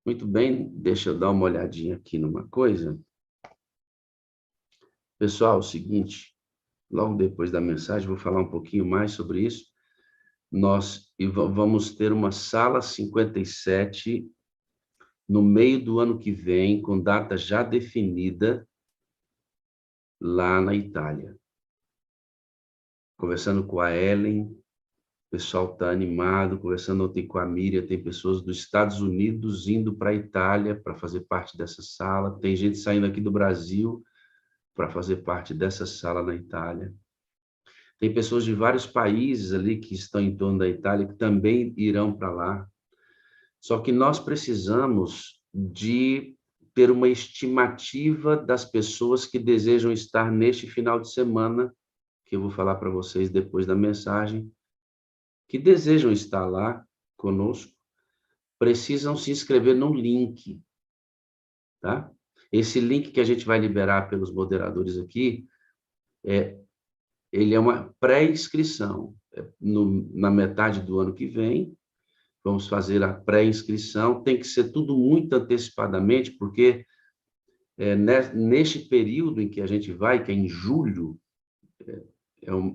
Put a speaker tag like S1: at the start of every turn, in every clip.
S1: Muito bem, deixa eu dar uma olhadinha aqui numa coisa. Pessoal, é o seguinte, logo depois da mensagem, vou falar um pouquinho mais sobre isso. Vamos ter uma sala 57 no meio do ano que vem, com data já definida, lá na Itália. Conversando com a Ellen, o pessoal está animado, conversando ontem com a Miriam, tem pessoas dos Estados Unidos indo para a Itália para fazer parte dessa sala, tem gente saindo aqui do Brasil para fazer parte dessa sala na Itália. Tem pessoas de vários países ali que estão em torno da Itália que também irão para lá. Só que nós precisamos de ter uma estimativa das pessoas que desejam estar neste final de semana, que eu vou falar para vocês depois da mensagem, que desejam estar lá conosco, precisam se inscrever no link, tá? Esse link que a gente vai liberar pelos moderadores aqui, ele é uma pré-inscrição. Na metade do ano que vem, vamos fazer a pré-inscrição. Tem que ser tudo muito antecipadamente, porque neste período em que a gente vai, que é em julho,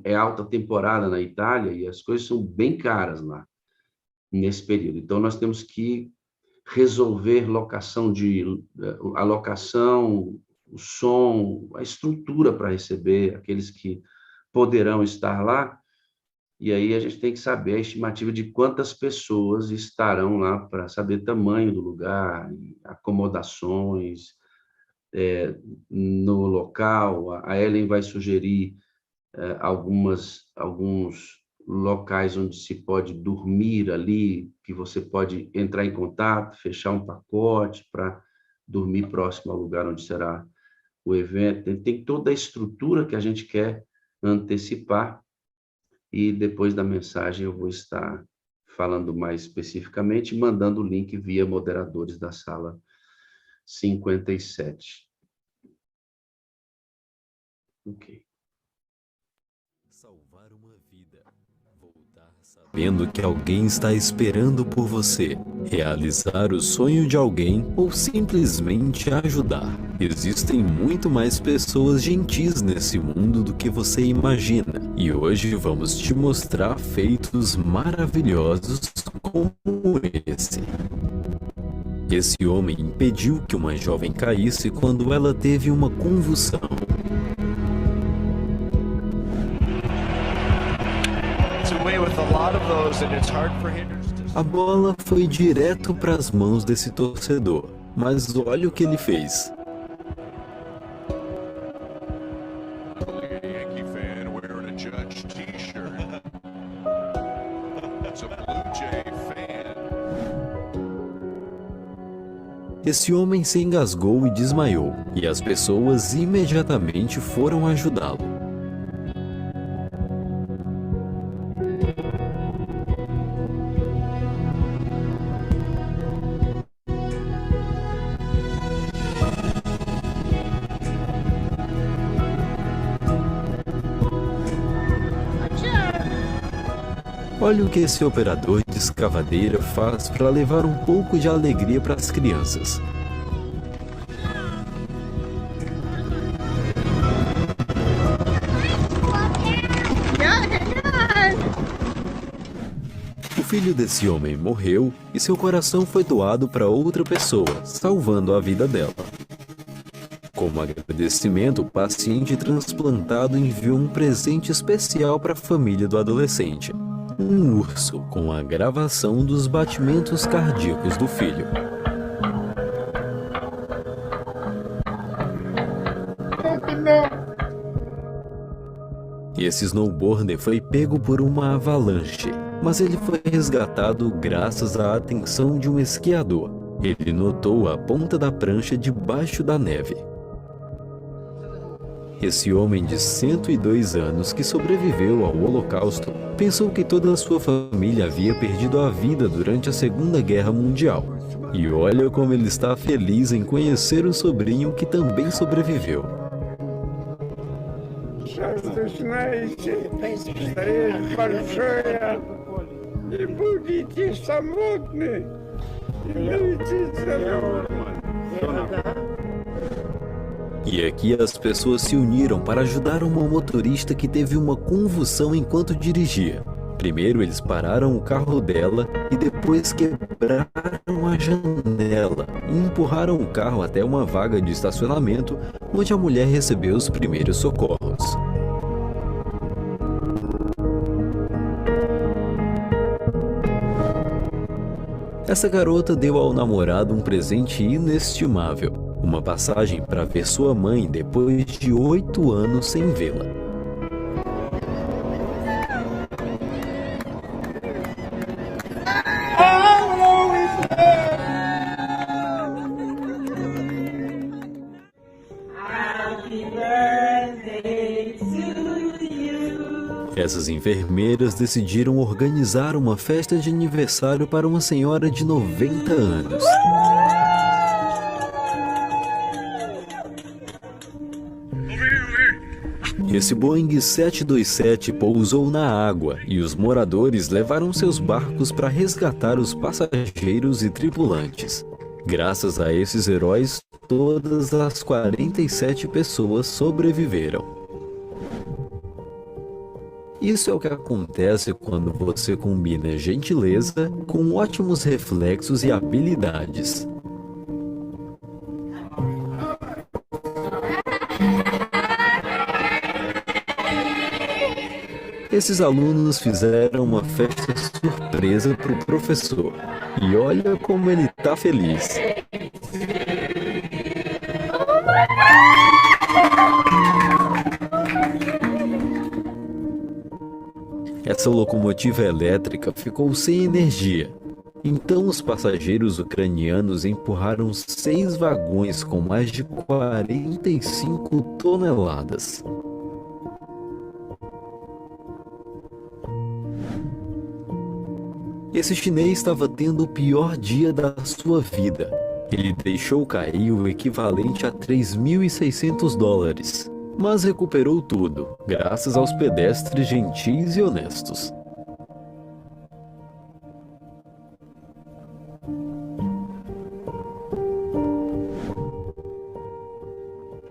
S1: é alta temporada na Itália e as coisas são bem caras lá, nesse período. Então, nós temos que resolver a locação, o som, a estrutura para receber aqueles que poderão estar lá, e aí a gente tem que saber a estimativa de quantas pessoas estarão lá para saber o tamanho do lugar, acomodações no local. A Ellen vai sugerir alguns locais onde se pode dormir ali, que você pode entrar em contato, fechar um pacote para dormir próximo ao lugar onde será o evento. Tem toda a estrutura que a gente quer antecipar, e depois da mensagem eu vou estar falando mais especificamente, mandando o link via moderadores da sala 57. Ok.
S2: Salvar uma vida, voltar sabendo que alguém está esperando por você, realizar o sonho de alguém ou simplesmente ajudar. Existem muito mais pessoas gentis nesse mundo do que você imagina, e hoje vamos te mostrar feitos maravilhosos como esse. Esse homem impediu que uma jovem caísse quando ela teve uma convulsão. A bola foi direto para as mãos desse torcedor, mas olha o que ele fez. Esse homem se engasgou e desmaiou, e as pessoas imediatamente foram ajudá-lo. Olha o que esse operador de escavadeira faz para levar um pouco de alegria para as crianças. O filho desse homem morreu e seu coração foi doado para outra pessoa, salvando a vida dela. Como agradecimento, o paciente transplantado enviou um presente especial para a família do adolescente. Um urso com a gravação dos batimentos cardíacos do filho. E esse snowboarder foi pego por uma avalanche, mas ele foi resgatado graças à atenção de um esquiador. Ele notou a ponta da prancha debaixo da neve. Esse homem de 102 anos que sobreviveu ao Holocausto pensou que toda a sua família havia perdido a vida durante a Segunda Guerra Mundial. E olha como ele está feliz em conhecer o sobrinho que também sobreviveu. E aqui as pessoas se uniram para ajudar uma motorista que teve uma convulsão enquanto dirigia. Primeiro eles pararam o carro dela e depois quebraram a janela e empurraram o carro até uma vaga de estacionamento onde a mulher recebeu os primeiros socorros. Essa garota deu ao namorado um presente inestimável, uma passagem para ver sua mãe depois de 8 anos sem vê-la. Essas enfermeiras decidiram organizar uma festa de aniversário para uma senhora de 90 anos. Esse Boeing 727 pousou na água e os moradores levaram seus barcos para resgatar os passageiros e tripulantes. Graças a esses heróis, todas as 47 pessoas sobreviveram. Isso é o que acontece quando você combina gentileza com ótimos reflexos e habilidades. Esses alunos fizeram uma festa surpresa para o professor. E olha como ele tá feliz. Essa locomotiva elétrica ficou sem energia. Então os passageiros ucranianos empurraram 6 vagões com mais de 45 toneladas. Esse chinês estava tendo o pior dia da sua vida. Ele deixou cair o equivalente a $3.600, mas recuperou tudo, graças aos pedestres gentis e honestos.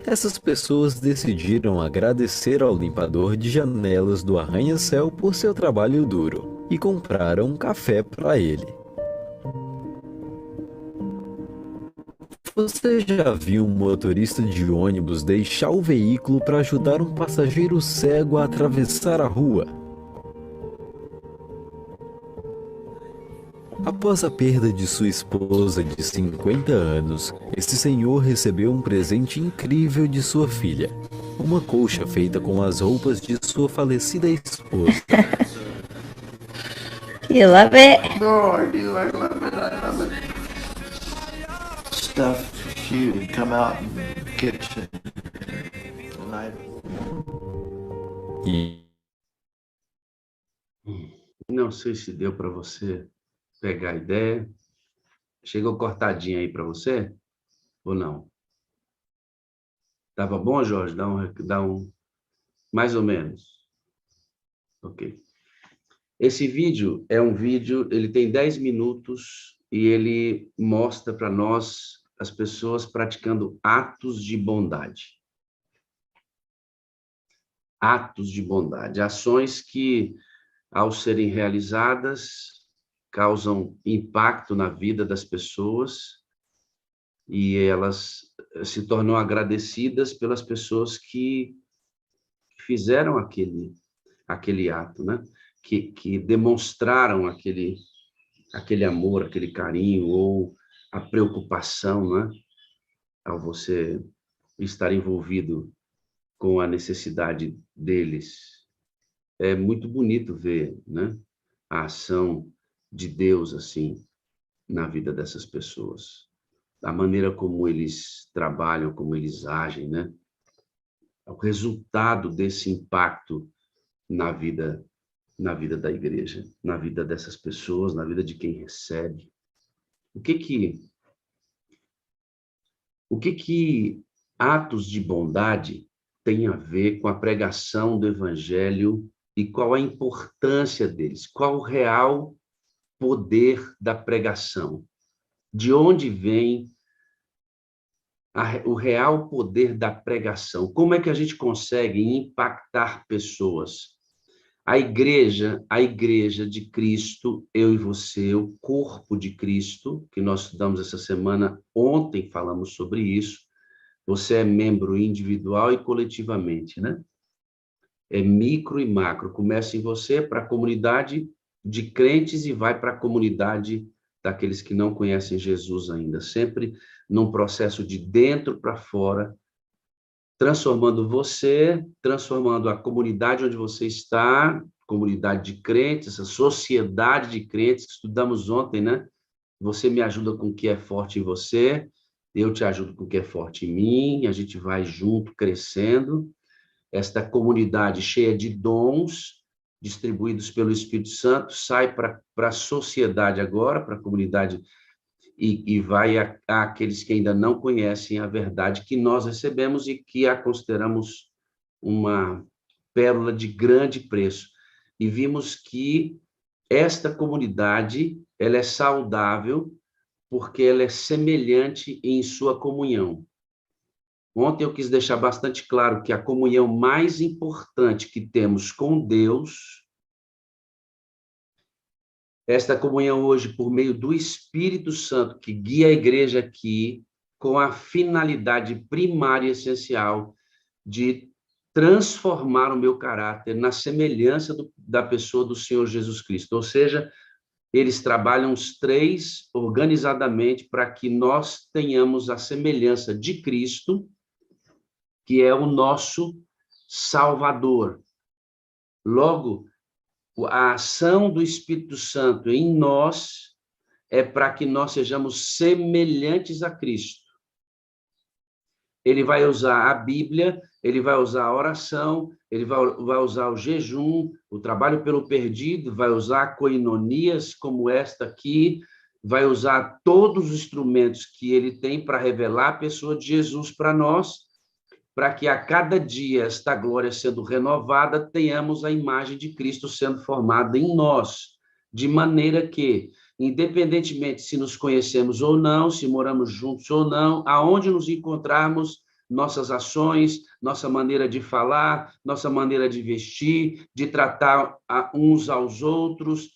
S2: Essas pessoas decidiram agradecer ao limpador de janelas do arranha-céu por seu trabalho duro e compraram um café para ele. Você já viu um motorista de ônibus deixar o veículo para ajudar um passageiro cego a atravessar a rua? Após a perda de sua esposa de 50 anos, esse senhor recebeu um presente incrível de sua filha. Uma colcha feita com as roupas de sua falecida esposa.
S3: You love it?
S4: No, I do. I love it. I love it. Stuff she would come out in the kitchen. And
S2: E
S1: Não sei se deu para você pegar a ideia. Chegou cortadinha aí para você? Ou não? Tava bom, Jorge? Dá um... Mais ou menos. Ok. Esse vídeo é um vídeo, ele tem 10 minutos e ele mostra para nós as pessoas praticando atos de bondade. Atos de bondade. Ações que, ao serem realizadas, causam impacto na vida das pessoas e elas se tornam agradecidas pelas pessoas que fizeram aquele ato, né? Que demonstraram aquele amor, aquele carinho ou a preocupação, né? Ao você estar envolvido com a necessidade deles. É muito bonito ver, né? A ação de Deus, assim, na vida dessas pessoas. A maneira como eles trabalham, como eles agem, né? O resultado desse impacto na vida da igreja, na vida dessas pessoas, na vida de quem recebe. O que atos de bondade têm a ver com a pregação do evangelho e qual a importância deles? Qual o real poder da pregação? de onde vem o real poder da pregação. Como é que a gente consegue impactar pessoas? A igreja de Cristo, eu e você, o corpo de Cristo, que nós estudamos essa semana, ontem falamos sobre isso. Você é membro individual e coletivamente, né? É micro e macro. Começa em você, para a comunidade de crentes e vai para a comunidade daqueles que não conhecem Jesus ainda. Sempre num processo de dentro para fora, transformando você, transformando a comunidade onde você está, comunidade de crentes, essa sociedade de crentes que estudamos ontem, né? Você me ajuda com o que é forte em você, eu te ajudo com o que é forte em mim, a gente vai junto crescendo. Esta comunidade cheia de dons distribuídos pelo Espírito Santo sai para a sociedade agora, para a comunidade, e vai àqueles que ainda não conhecem a verdade que nós recebemos e que a consideramos uma pérola de grande preço. E vimos que esta comunidade, ela é saudável porque ela é semelhante em sua comunhão. Ontem eu quis deixar bastante claro que a comunhão mais importante que temos com Deus, esta comunhão hoje por meio do Espírito Santo, que guia a igreja aqui, com a finalidade primária e essencial de transformar o meu caráter na semelhança da pessoa do Senhor Jesus Cristo. Ou seja, eles trabalham os três organizadamente para que nós tenhamos a semelhança de Cristo, que é o nosso Salvador. Logo, a ação do Espírito Santo em nós é para que nós sejamos semelhantes a Cristo. Ele vai usar a Bíblia, ele vai usar a oração, ele vai usar o jejum, o trabalho pelo perdido, vai usar coinonias como esta aqui, vai usar todos os instrumentos que ele tem para revelar a pessoa de Jesus para nós, para que a cada dia esta glória sendo renovada, tenhamos a imagem de Cristo sendo formada em nós, de maneira que, independentemente se nos conhecemos ou não, se moramos juntos ou não, aonde nos encontrarmos, nossas ações, nossa maneira de falar, nossa maneira de vestir, de tratar uns aos outros,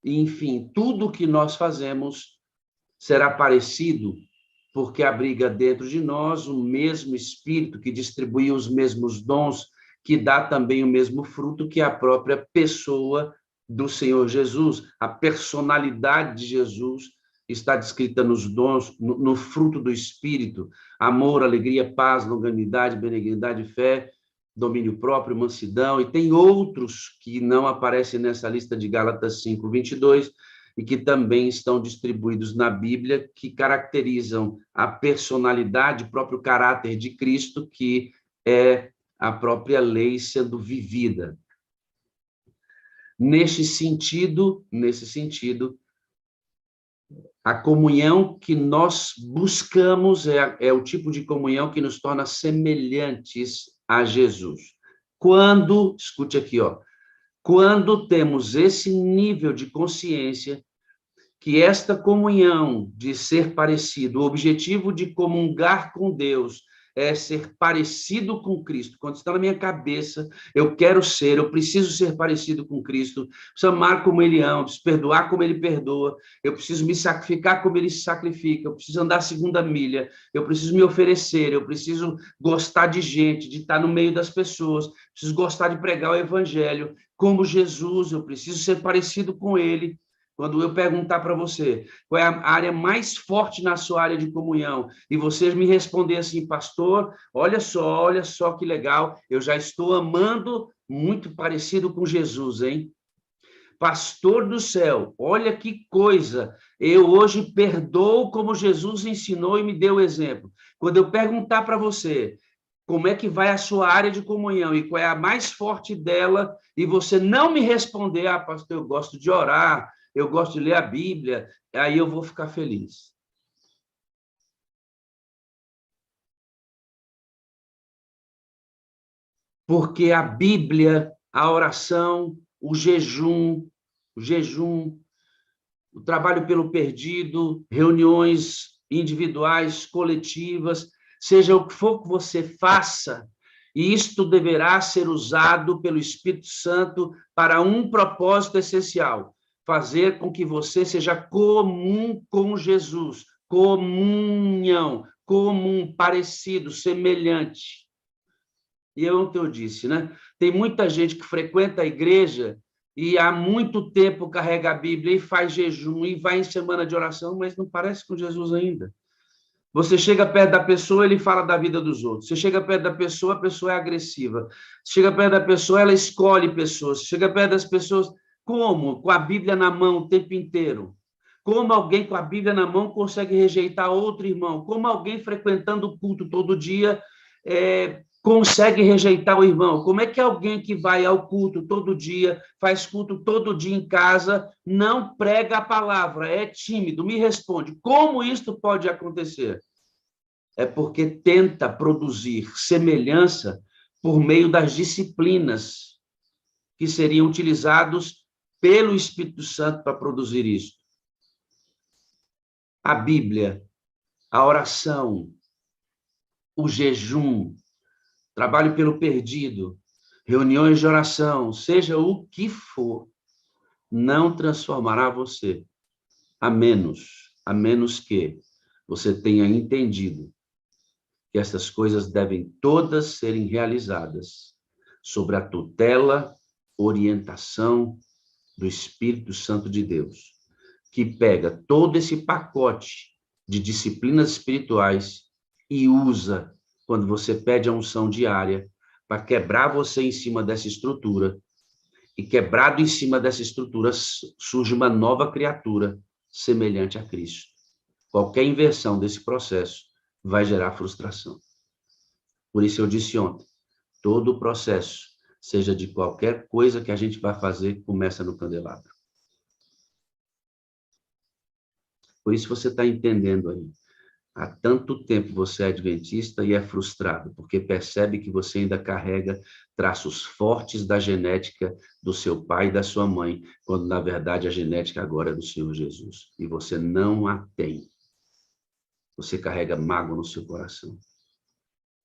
S1: enfim, tudo que nós fazemos será parecido porque abriga dentro de nós o mesmo Espírito que distribui os mesmos dons, que dá também o mesmo fruto que a própria pessoa do Senhor Jesus. A personalidade de Jesus está descrita nos dons, no fruto do Espírito: amor, alegria, paz, longanimidade, benignidade, fé, domínio próprio, mansidão, e tem outros que não aparecem nessa lista de Gálatas 5:22, e que também estão distribuídos na Bíblia, que caracterizam a personalidade, o próprio caráter de Cristo, que é a própria lei sendo vivida. Nesse sentido, a comunhão que nós buscamos é o tipo de comunhão que nos torna semelhantes a Jesus. Quando, escute aqui, quando temos esse nível de consciência, que esta comunhão de ser parecido, o objetivo de comungar com Deus é ser parecido com Cristo. Quando está na minha cabeça, eu quero ser, eu preciso ser parecido com Cristo, preciso amar como Ele ama, preciso perdoar como Ele perdoa, eu preciso me sacrificar como Ele se sacrifica, eu preciso andar a segunda milha, eu preciso me oferecer, eu preciso gostar de gente, de estar no meio das pessoas, preciso gostar de pregar o Evangelho como Jesus, eu preciso ser parecido com Ele. Quando eu perguntar para você qual é a área mais forte na sua área de comunhão, e você me responder assim: pastor, olha só que legal, eu já estou amando muito parecido com Jesus, hein? Pastor do céu, olha que coisa, eu hoje perdoo como Jesus ensinou e me deu o exemplo. Quando eu perguntar para você como é que vai a sua área de comunhão e qual é a mais forte dela, e você não me responder: ah, pastor, eu gosto de orar, eu gosto de ler a Bíblia, aí eu vou ficar feliz. Porque a Bíblia, a oração, o jejum, o trabalho pelo perdido, reuniões individuais, coletivas, seja o que for que você faça, e isto deverá ser usado pelo Espírito Santo para um propósito essencial: fazer com que você seja comum com Jesus, comunhão, comum, parecido, semelhante. E ontem eu disse, né? Tem muita gente que frequenta a igreja e há muito tempo carrega a Bíblia e faz jejum e vai em semana de oração, mas não parece com Jesus ainda. Você chega perto da pessoa, ele fala da vida dos outros. Você chega perto da pessoa, a pessoa é agressiva. Chega perto da pessoa, ela escolhe pessoas. Chega perto das pessoas, como? Com a Bíblia na mão o tempo inteiro. Como alguém com a Bíblia na mão consegue rejeitar outro irmão? Como alguém frequentando o culto todo dia consegue rejeitar o irmão? Como é que alguém que vai ao culto todo dia, faz culto todo dia em casa, não prega a palavra, é tímido? Me responde, como isto pode acontecer? É porque tenta produzir semelhança por meio das disciplinas que seriam utilizados pelo Espírito Santo para produzir isso. A Bíblia, a oração, o jejum, trabalho pelo perdido, reuniões de oração, seja o que for, não transformará você, a menos que você tenha entendido que essas coisas devem todas serem realizadas sob a tutela, orientação do Espírito Santo de Deus, que pega todo esse pacote de disciplinas espirituais e usa quando você pede a unção diária para quebrar você em cima dessa estrutura, e quebrado em cima dessa estrutura surge uma nova criatura semelhante a Cristo. Qualquer inversão desse processo vai gerar frustração. Por isso eu disse ontem, todo o processo, seja de qualquer coisa que a gente vai fazer, começa no candelabro. Por isso você está entendendo aí. Há tanto tempo você é adventista e é frustrado, porque percebe que você ainda carrega traços fortes da genética do seu pai e da sua mãe, quando, na verdade, a genética agora é do Senhor Jesus. E você não a tem. Você carrega mágoa no seu coração.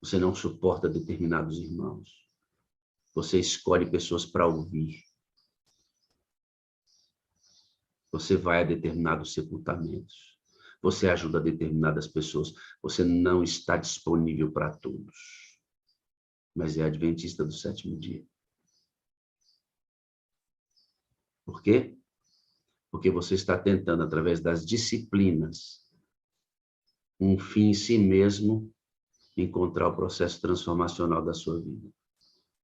S1: Você não suporta determinados irmãos. Você escolhe pessoas para ouvir. Você vai a determinados sepultamentos. Você ajuda determinadas pessoas. Você não está disponível para todos. Mas é adventista do sétimo dia. Por quê? Porque você está tentando, através das disciplinas, um fim em si mesmo, encontrar o processo transformacional da sua vida.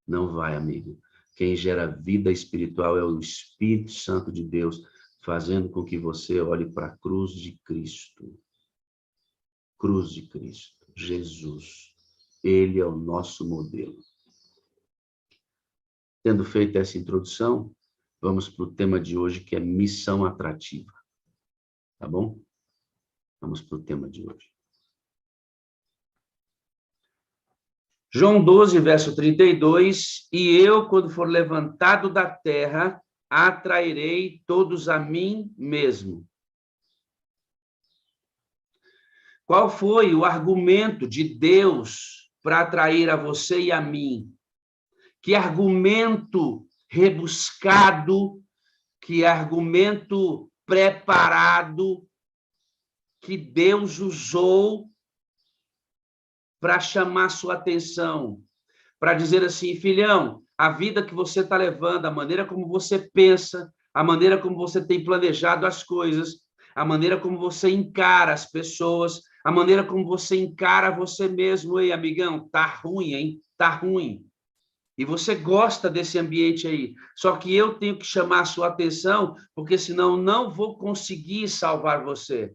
S1: Não vai, amigo. Quem gera vida espiritual é o Espírito Santo de Deus, fazendo com que você olhe para a cruz de Cristo. Cruz de Cristo, Jesus. Ele é o nosso modelo. Tendo feito essa introdução, vamos para o tema de hoje, que é missão atrativa. Tá bom? Vamos para o tema de hoje. João 12, verso 32, e eu, quando for levantado da terra, atrairei todos a mim mesmo. Qual foi o argumento de Deus para atrair a você e a mim? Que argumento rebuscado, que argumento preparado que Deus usou para chamar sua atenção, para dizer assim, filhão, a vida que você está levando, a maneira como você pensa, a maneira como você tem planejado as coisas, a maneira como você encara as pessoas, a maneira como você encara você mesmo. Ei, amigão, tá ruim, hein? Tá ruim. E você gosta desse ambiente aí. Só que eu tenho que chamar a sua atenção, porque senão não vou conseguir salvar você.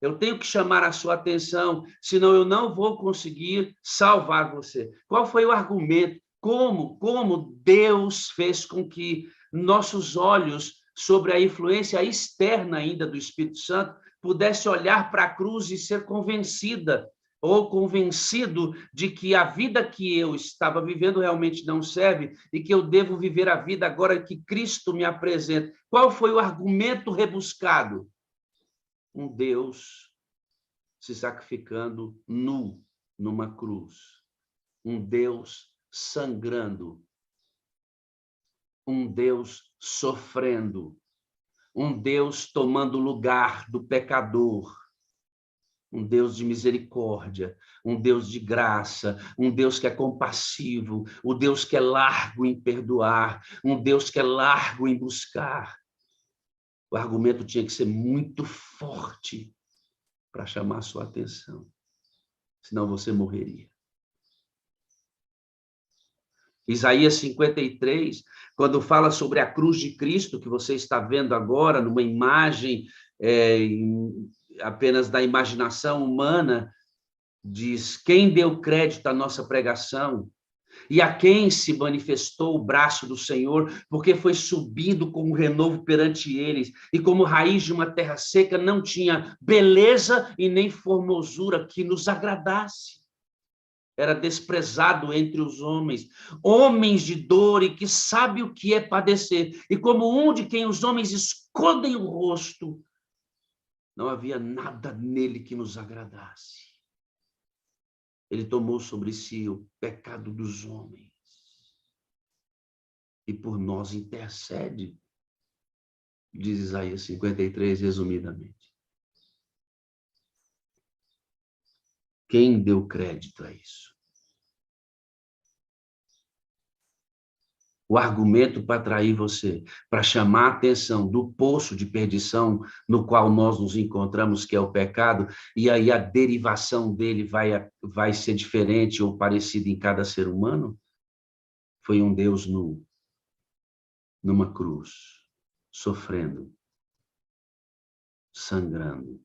S1: Eu tenho que chamar a sua atenção, senão eu não vou conseguir salvar você. Qual foi o argumento? Como Deus fez com que nossos olhos, sobre a influência externa ainda do Espírito Santo, pudesse olhar para a cruz e ser convencida ou convencido de que a vida que eu estava vivendo realmente não serve e que eu devo viver a vida agora que Cristo me apresenta. Qual foi o argumento rebuscado? Um Deus se sacrificando nu numa cruz. Um Deus sangrando. Um Deus sofrendo. Um Deus tomando lugar do pecador. Um Deus de misericórdia, um Deus de graça, um Deus que é compassivo, um Deus que é largo em perdoar, um Deus que é largo em buscar. O argumento tinha que ser muito forte para chamar a sua atenção, senão você morreria. Isaías 53, quando fala sobre a cruz de Cristo, que você está vendo agora numa imagem apenas da imaginação humana, diz: quem deu crédito à nossa pregação e a quem se manifestou o braço do Senhor, porque foi subido como renovo perante eles, e como raiz de uma terra seca, não tinha beleza e nem formosura que nos agradasse. Era desprezado entre os homens, homens de dor e que sabe o que é padecer, e como um de quem os homens escondem o rosto, não havia nada nele que nos agradasse. Ele tomou sobre si o pecado dos homens e por nós intercede, diz Isaías 53, resumidamente. Quem deu crédito a isso? O argumento para atrair você, para chamar a atenção do poço de perdição no qual nós nos encontramos, que é o pecado, e aí a derivação dele vai ser diferente ou parecida em cada ser humano, foi um Deus nu, numa cruz, sofrendo, sangrando.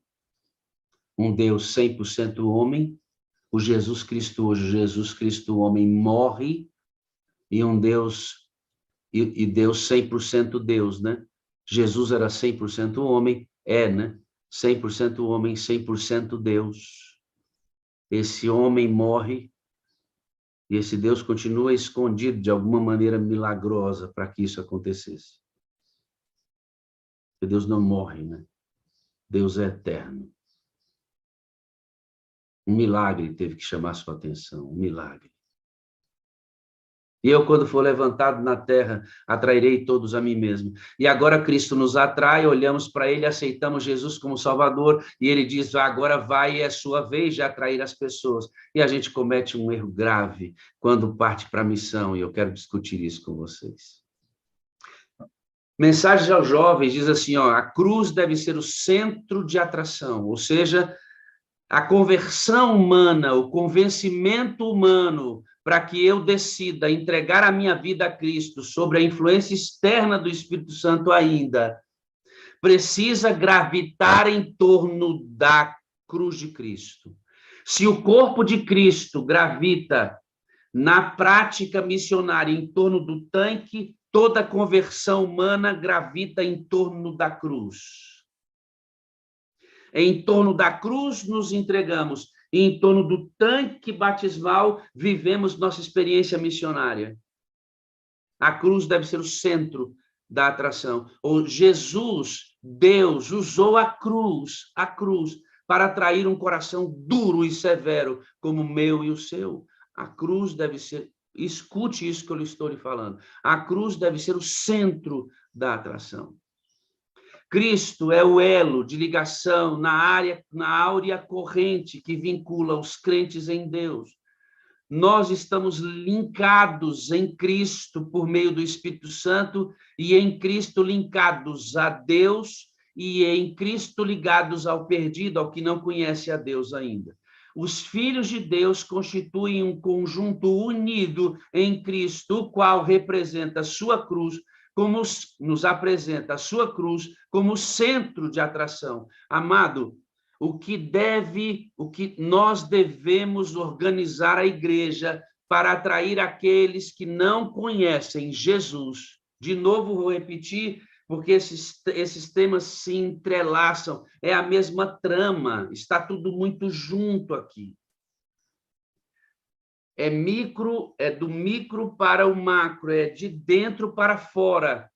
S1: Um Deus 100% homem, o Jesus Cristo hoje, Jesus Cristo homem morre, e um Deus... E Deus 100% Deus, né? Jesus era 100% homem, né? 100% homem, 100% Deus. Esse homem morre e esse Deus continua escondido de alguma maneira milagrosa para que isso acontecesse. Porque Deus não morre, né? Deus é eterno. Um milagre teve que chamar sua atenção, um milagre. E eu, quando for levantado na terra, atrairei todos a mim mesmo. E agora Cristo nos atrai, olhamos para ele, aceitamos Jesus como Salvador, e ele diz: agora vai, é sua vez de atrair as pessoas. E a gente comete um erro grave quando parte para a missão, e eu quero discutir isso com vocês. Mensagens aos jovens diz assim, a cruz deve ser o centro de atração, ou seja, a conversão humana, o convencimento humano, para que eu decida entregar a minha vida a Cristo sobre a influência externa do Espírito Santo ainda, precisa gravitar em torno da cruz de Cristo. Se o corpo de Cristo gravita na prática missionária em torno do tanque, toda conversão humana gravita em torno da cruz. Em torno da cruz nos entregamos, e em torno do tanque batismal vivemos nossa experiência missionária. A cruz deve ser o centro da atração. Ou Jesus, Deus, usou a cruz, para atrair um coração duro e severo, como o meu e o seu. A cruz deve ser, escute isso que eu estou lhe falando, a cruz deve ser o centro da atração. Cristo é o elo de ligação na áurea corrente que vincula os crentes em Deus. Nós estamos linkados em Cristo por meio do Espírito Santo e em Cristo linkados a Deus e em Cristo ligados ao perdido, ao que não conhece a Deus ainda. Os filhos de Deus constituem um conjunto unido em Cristo, o qual representa a sua cruz, como nos apresenta a sua cruz como centro de atração. Amado, o que nós devemos organizar a igreja para atrair aqueles que não conhecem Jesus. De novo, vou repetir, porque esses temas se entrelaçam, é a mesma trama, está tudo muito junto aqui. é do micro para o macro, é de dentro para fora.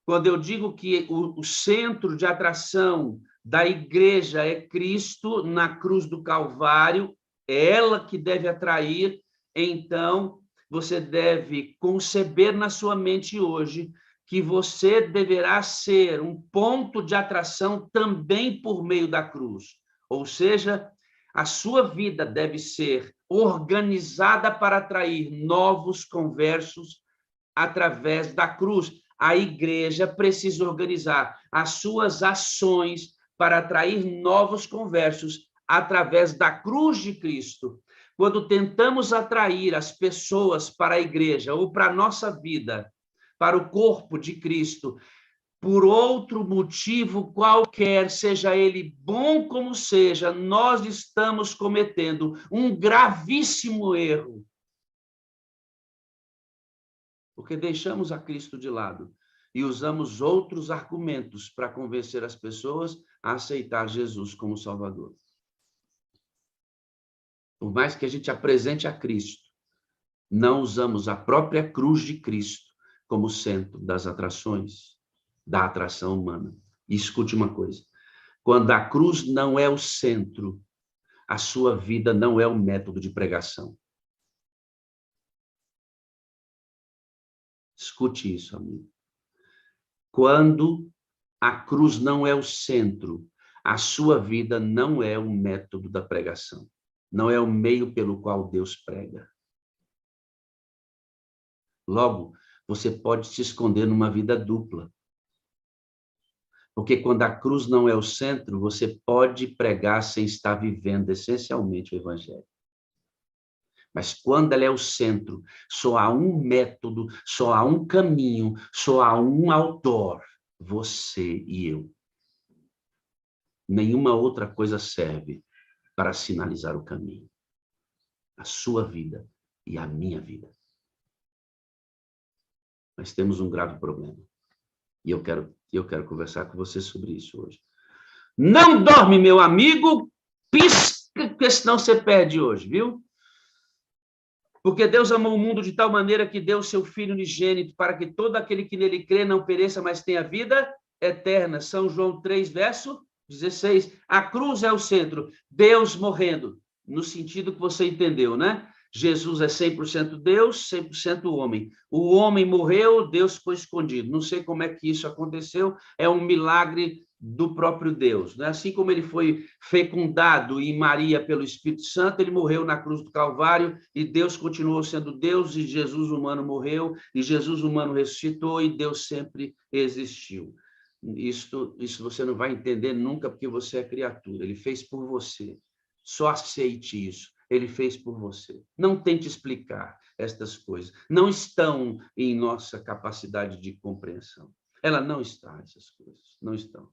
S1: Quando eu digo que o centro de atração da igreja é Cristo na cruz do Calvário, é ela que deve atrair, então você deve conceber na sua mente hoje que você deverá ser um ponto de atração também por meio da cruz. Ou seja, a sua vida deve ser organizada para atrair novos conversos através da cruz. A igreja precisa organizar as suas ações para atrair novos conversos através da cruz de Cristo. Quando tentamos atrair as pessoas para a igreja ou para a nossa vida, para o corpo de Cristo, por outro motivo qualquer, seja ele bom como seja, nós estamos cometendo um gravíssimo erro. Porque deixamos a Cristo de lado e usamos outros argumentos para convencer as pessoas a aceitar Jesus como Salvador. Por mais que a gente apresente a Cristo, não usamos a própria cruz de Cristo como centro das atrações, da atração humana. E escute uma coisa, quando a cruz não é o centro, a sua vida não é o método de pregação. Escute isso, amigo. Quando a cruz não é o centro, a sua vida não é o método da pregação. Não é o meio pelo qual Deus prega. Logo, você pode se esconder numa vida dupla. Porque quando a cruz não é o centro, você pode pregar sem estar vivendo essencialmente o evangelho. Mas quando ela é o centro, só há um método, só há um caminho, só há um autor, você e eu. Nenhuma outra coisa serve para sinalizar o caminho. A sua vida e a minha vida. Mas temos um grave problema. E eu quero conversar com você sobre isso hoje. Não dorme, meu amigo, pisca, porque senão você perde hoje, viu? Porque Deus amou o mundo de tal maneira que deu seu Filho unigênito para que todo aquele que nele crê não pereça, mas tenha vida eterna. São João 3, verso 16. A cruz é o centro. Deus morrendo, no sentido que você entendeu, né? Jesus é 100% Deus, 100% homem. O homem morreu, Deus foi escondido. Não sei como é que isso aconteceu, é um milagre do próprio Deus, né? Assim como ele foi fecundado em Maria pelo Espírito Santo, ele morreu na cruz do Calvário e Deus continuou sendo Deus e Jesus humano morreu e Jesus humano ressuscitou e Deus sempre existiu. Isso você não vai entender nunca porque você é criatura. Ele fez por você. Só aceite isso. Ele fez por você. Não tente explicar estas coisas. Não estão em nossa capacidade de compreensão. Ela não está, essas coisas. Não estão.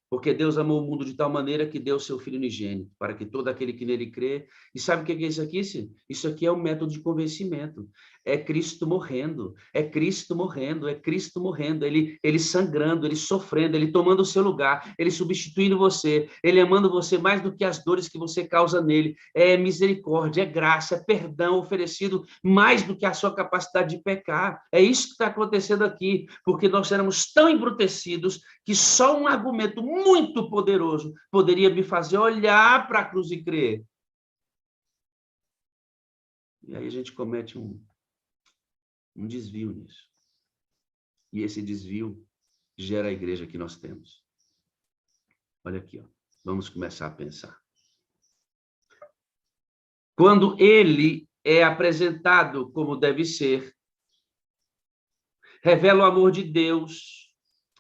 S1: Porque Deus amou o mundo de tal maneira que deu seu Filho unigênito, para que todo aquele que nele crê... E sabe o que é isso aqui, Cid? Isso aqui é um método de convencimento. É Cristo morrendo, é Cristo morrendo, é Cristo morrendo. Ele sangrando, ele sofrendo, ele tomando o seu lugar, ele substituindo você, ele amando você mais do que as dores que você causa nele. É misericórdia, é graça, é perdão oferecido mais do que a sua capacidade de pecar. É isso que está acontecendo aqui, porque nós éramos tão embrutecidos que só um argumento muito poderoso poderia me fazer olhar para a cruz e crer. E aí a gente comete um desvio nisso. E esse desvio gera a igreja que nós temos. Olha aqui, ó. Vamos começar a pensar. Quando ele é apresentado como deve ser, revela o amor de Deus.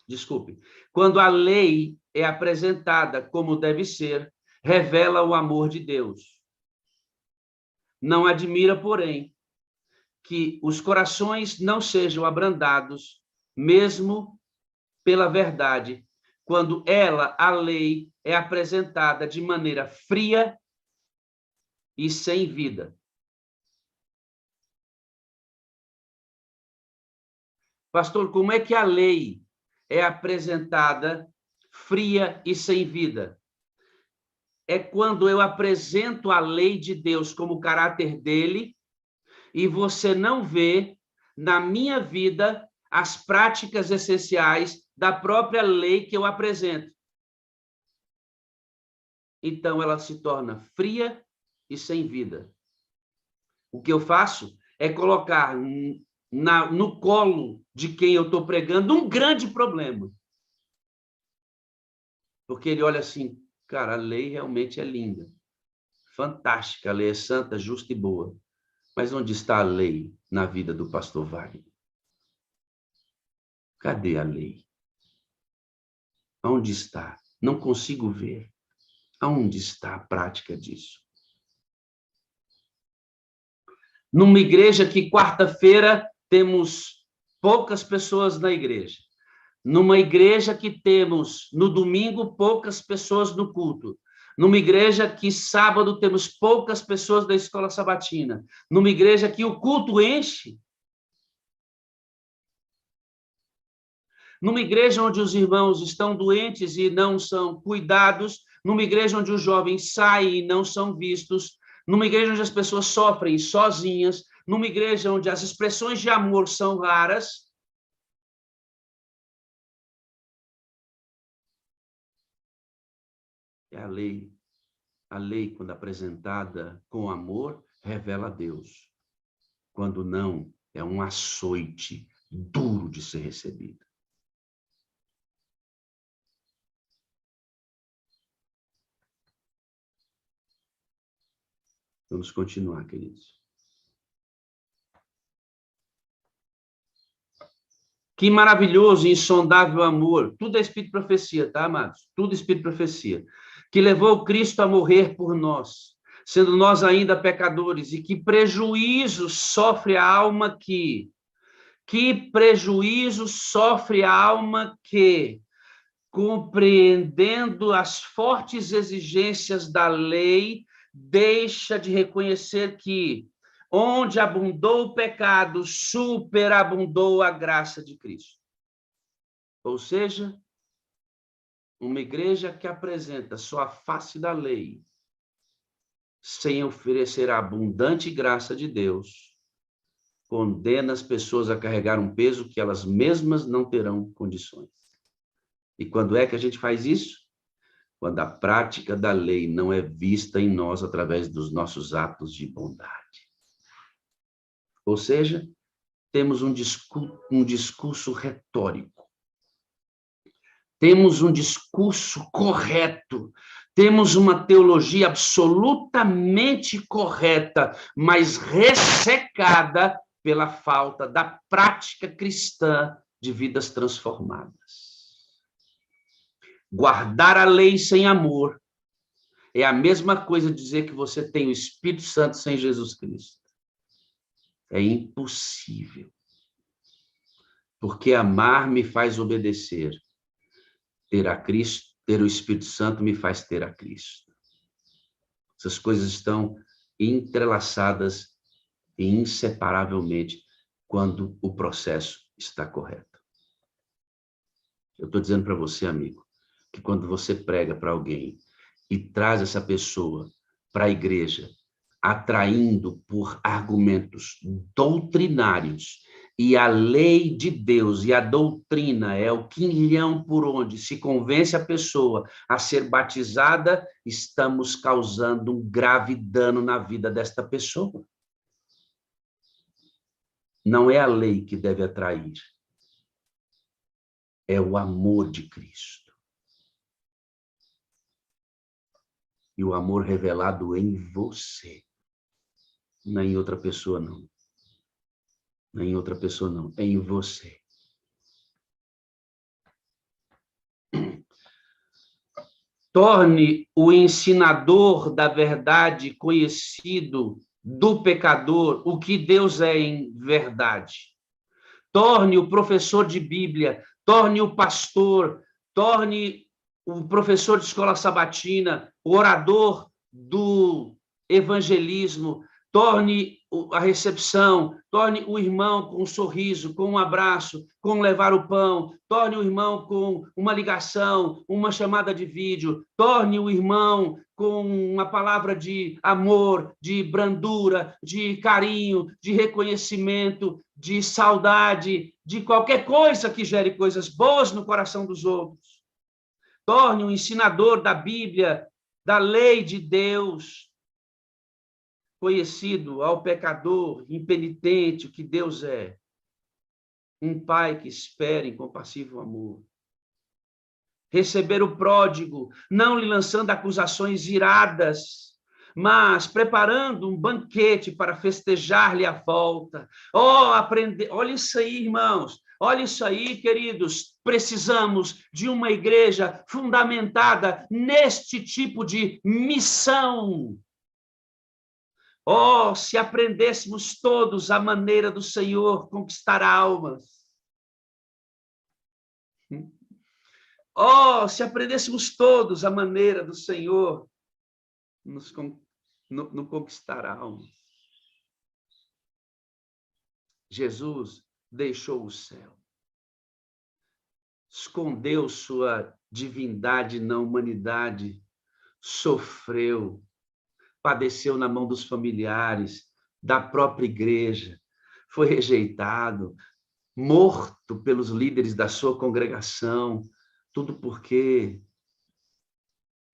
S1: Desculpe. Quando a lei é apresentada como deve ser, revela o amor de Deus. Não admira, porém, que os corações não sejam abrandados, mesmo pela verdade, quando ela, a lei, é apresentada de maneira fria e sem vida. Pastor, como é que a lei é apresentada fria e sem vida? é quando eu apresento a lei de Deus como o caráter dele e você não vê na minha vida as práticas essenciais da própria lei que eu apresento. Então, ela se torna fria e sem vida. O que eu faço é colocar no colo de quem eu estou pregando um grande problema. Porque ele olha assim, cara, a lei realmente é linda, fantástica, a lei é santa, justa e boa. Mas onde está a lei na vida do pastor Wagner? Cadê a lei? Onde está? Não consigo ver. Aonde está a prática disso? Numa igreja que quarta-feira temos poucas pessoas na igreja. Numa igreja que temos no domingo poucas pessoas no culto. Numa igreja que sábado temos poucas pessoas da escola sabatina. Numa igreja que o culto enche. Numa igreja onde os irmãos estão doentes e não são cuidados, numa igreja onde os jovens saem e não são vistos, numa igreja onde as pessoas sofrem sozinhas, numa igreja onde as expressões de amor são raras. É a lei. A lei, quando apresentada com amor, revela a Deus. Quando não, é um açoite duro de ser recebido. Vamos continuar, queridos. Que maravilhoso e insondável amor. Tudo é espírito de profecia, tá, amados? Tudo é espírito de profecia. Que levou Cristo a morrer por nós, sendo nós ainda pecadores, e que prejuízo sofre a alma que compreendendo as fortes exigências da lei, deixa de reconhecer que onde abundou o pecado, superabundou a graça de Cristo. Ou seja, uma igreja que apresenta só a face da lei, sem oferecer a abundante graça de Deus, condena as pessoas a carregar um peso que elas mesmas não terão condições. E quando é que a gente faz isso? Quando a prática da lei não é vista em nós através dos nossos atos de bondade. Ou seja, temos um discurso retórico. Temos um discurso correto. Temos uma teologia absolutamente correta, mas ressecada pela falta da prática cristã de vidas transformadas. Guardar a lei sem amor é a mesma coisa dizer que você tem o Espírito Santo sem Jesus Cristo. É impossível. Porque amar me faz obedecer. Ter a Cristo, ter o Espírito Santo me faz ter a Cristo. Essas coisas estão entrelaçadas e inseparavelmente quando o processo está correto. Eu estou dizendo para você, amigo, que quando você prega para alguém e traz essa pessoa para a igreja, atraindo por argumentos doutrinários, e a lei de Deus e a doutrina é o quinhão por onde se convence a pessoa a ser batizada, estamos causando um grave dano na vida desta pessoa. Não é a lei que deve atrair, é o amor de Cristo. E o amor revelado em você. Não é em outra pessoa, não. Não é em outra pessoa, não. É em você. Torne o ensinador da verdade conhecido do pecador o que Deus é em verdade. Torne o professor de Bíblia, torne o pastor, torne o professor de escola sabatina, o orador do evangelismo, torne a recepção, torne o irmão com um sorriso, com um abraço, com levar o pão, torne o irmão com uma ligação, uma chamada de vídeo, torne o irmão com uma palavra de amor, de brandura, de carinho, de reconhecimento, de saudade, de qualquer coisa que gere coisas boas no coração dos outros. Torne um ensinador da Bíblia, da lei de Deus, conhecido ao pecador, impenitente, o que Deus é. Um pai que espera em compassivo amor. Receber o pródigo, não lhe lançando acusações iradas, mas preparando um banquete para festejar-lhe a volta. Aprender, olha isso aí, irmãos. Olha isso aí, queridos. Precisamos de uma igreja fundamentada neste tipo de missão. Se aprendêssemos todos a maneira do Senhor conquistar almas. Se aprendêssemos todos a maneira do Senhor no conquistar almas. Jesus deixou o céu. Escondeu sua divindade na humanidade. Sofreu. Padeceu na mão dos familiares, da própria igreja, foi rejeitado, morto pelos líderes da sua congregação, tudo porque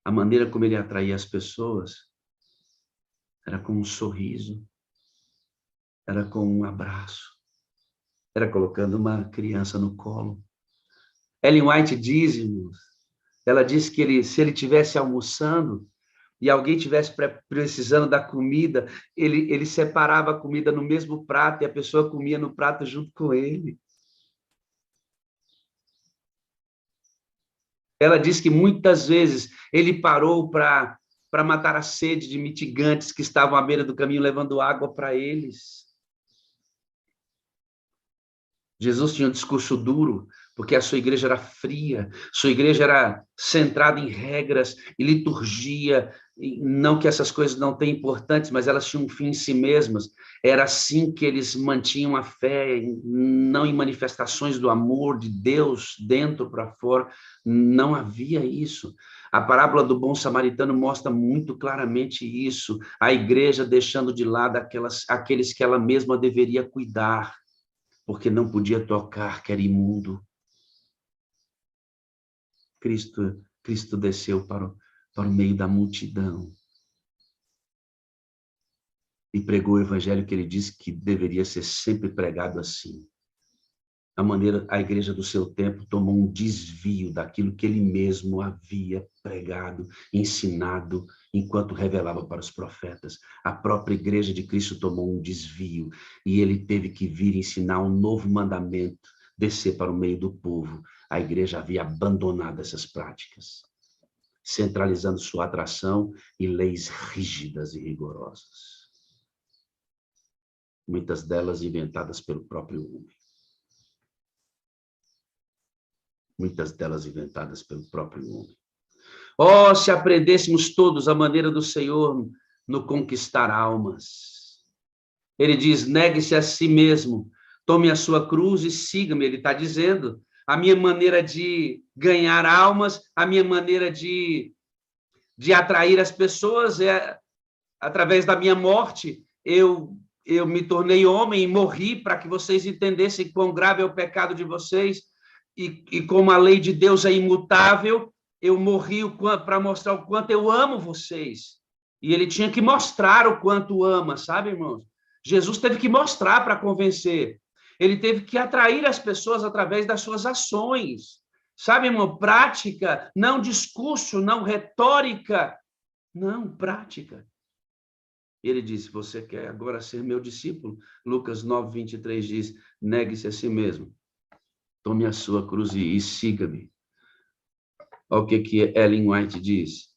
S1: a maneira como ele atraía as pessoas era com um sorriso, era com um abraço, era colocando uma criança no colo. Ellen White diz, irmãos, ela disse que se ele estivesse almoçando, e alguém estivesse precisando da comida, ele separava a comida no mesmo prato e a pessoa comia no prato junto com ele. Ela diz que muitas vezes ele parou para matar a sede de mitigantes que estavam à beira do caminho levando água para eles. Jesus tinha um discurso duro, porque a sua igreja era fria, sua igreja era centrada em regras e liturgia, e não que essas coisas não tenham importantes, mas elas tinham um fim em si mesmas. Era assim que eles mantinham a fé, não em manifestações do amor de Deus dentro para fora, não havia isso. A parábola do bom samaritano mostra muito claramente isso, a igreja deixando de lado aqueles que ela mesma deveria cuidar, porque não podia tocar, que era imundo. Cristo desceu para o meio da multidão e pregou o evangelho que ele disse que deveria ser sempre pregado assim. A igreja do seu tempo tomou um desvio daquilo que ele mesmo havia pregado, ensinado, enquanto revelava para os profetas. A própria igreja de Cristo tomou um desvio e ele teve que vir ensinar um novo mandamento, descer para o meio do povo. A igreja havia abandonado essas práticas, centralizando sua atração em leis rígidas e rigorosas. Muitas delas inventadas pelo próprio homem. Muitas delas inventadas pelo próprio homem. Se aprendêssemos todos a maneira do Senhor no conquistar almas. Ele diz, negue-se a si mesmo, tome a sua cruz e siga-me. Ele está dizendo, a minha maneira de ganhar almas, a minha maneira de atrair as pessoas é através da minha morte. Eu me tornei homem e morri para que vocês entendessem quão grave é o pecado de vocês. E como a lei de Deus é imutável, eu morri para mostrar o quanto eu amo vocês. E ele tinha que mostrar o quanto ama, sabe, irmãos? Jesus teve que mostrar para convencer. Ele teve que atrair as pessoas através das suas ações. Sabe, irmão? Prática, não discurso, não retórica. Não, prática. Ele disse, você quer agora ser meu discípulo? Lucas 9, 23 diz, negue-se a si mesmo. Tome a sua cruz e siga-me. Olha o que Ellen White diz.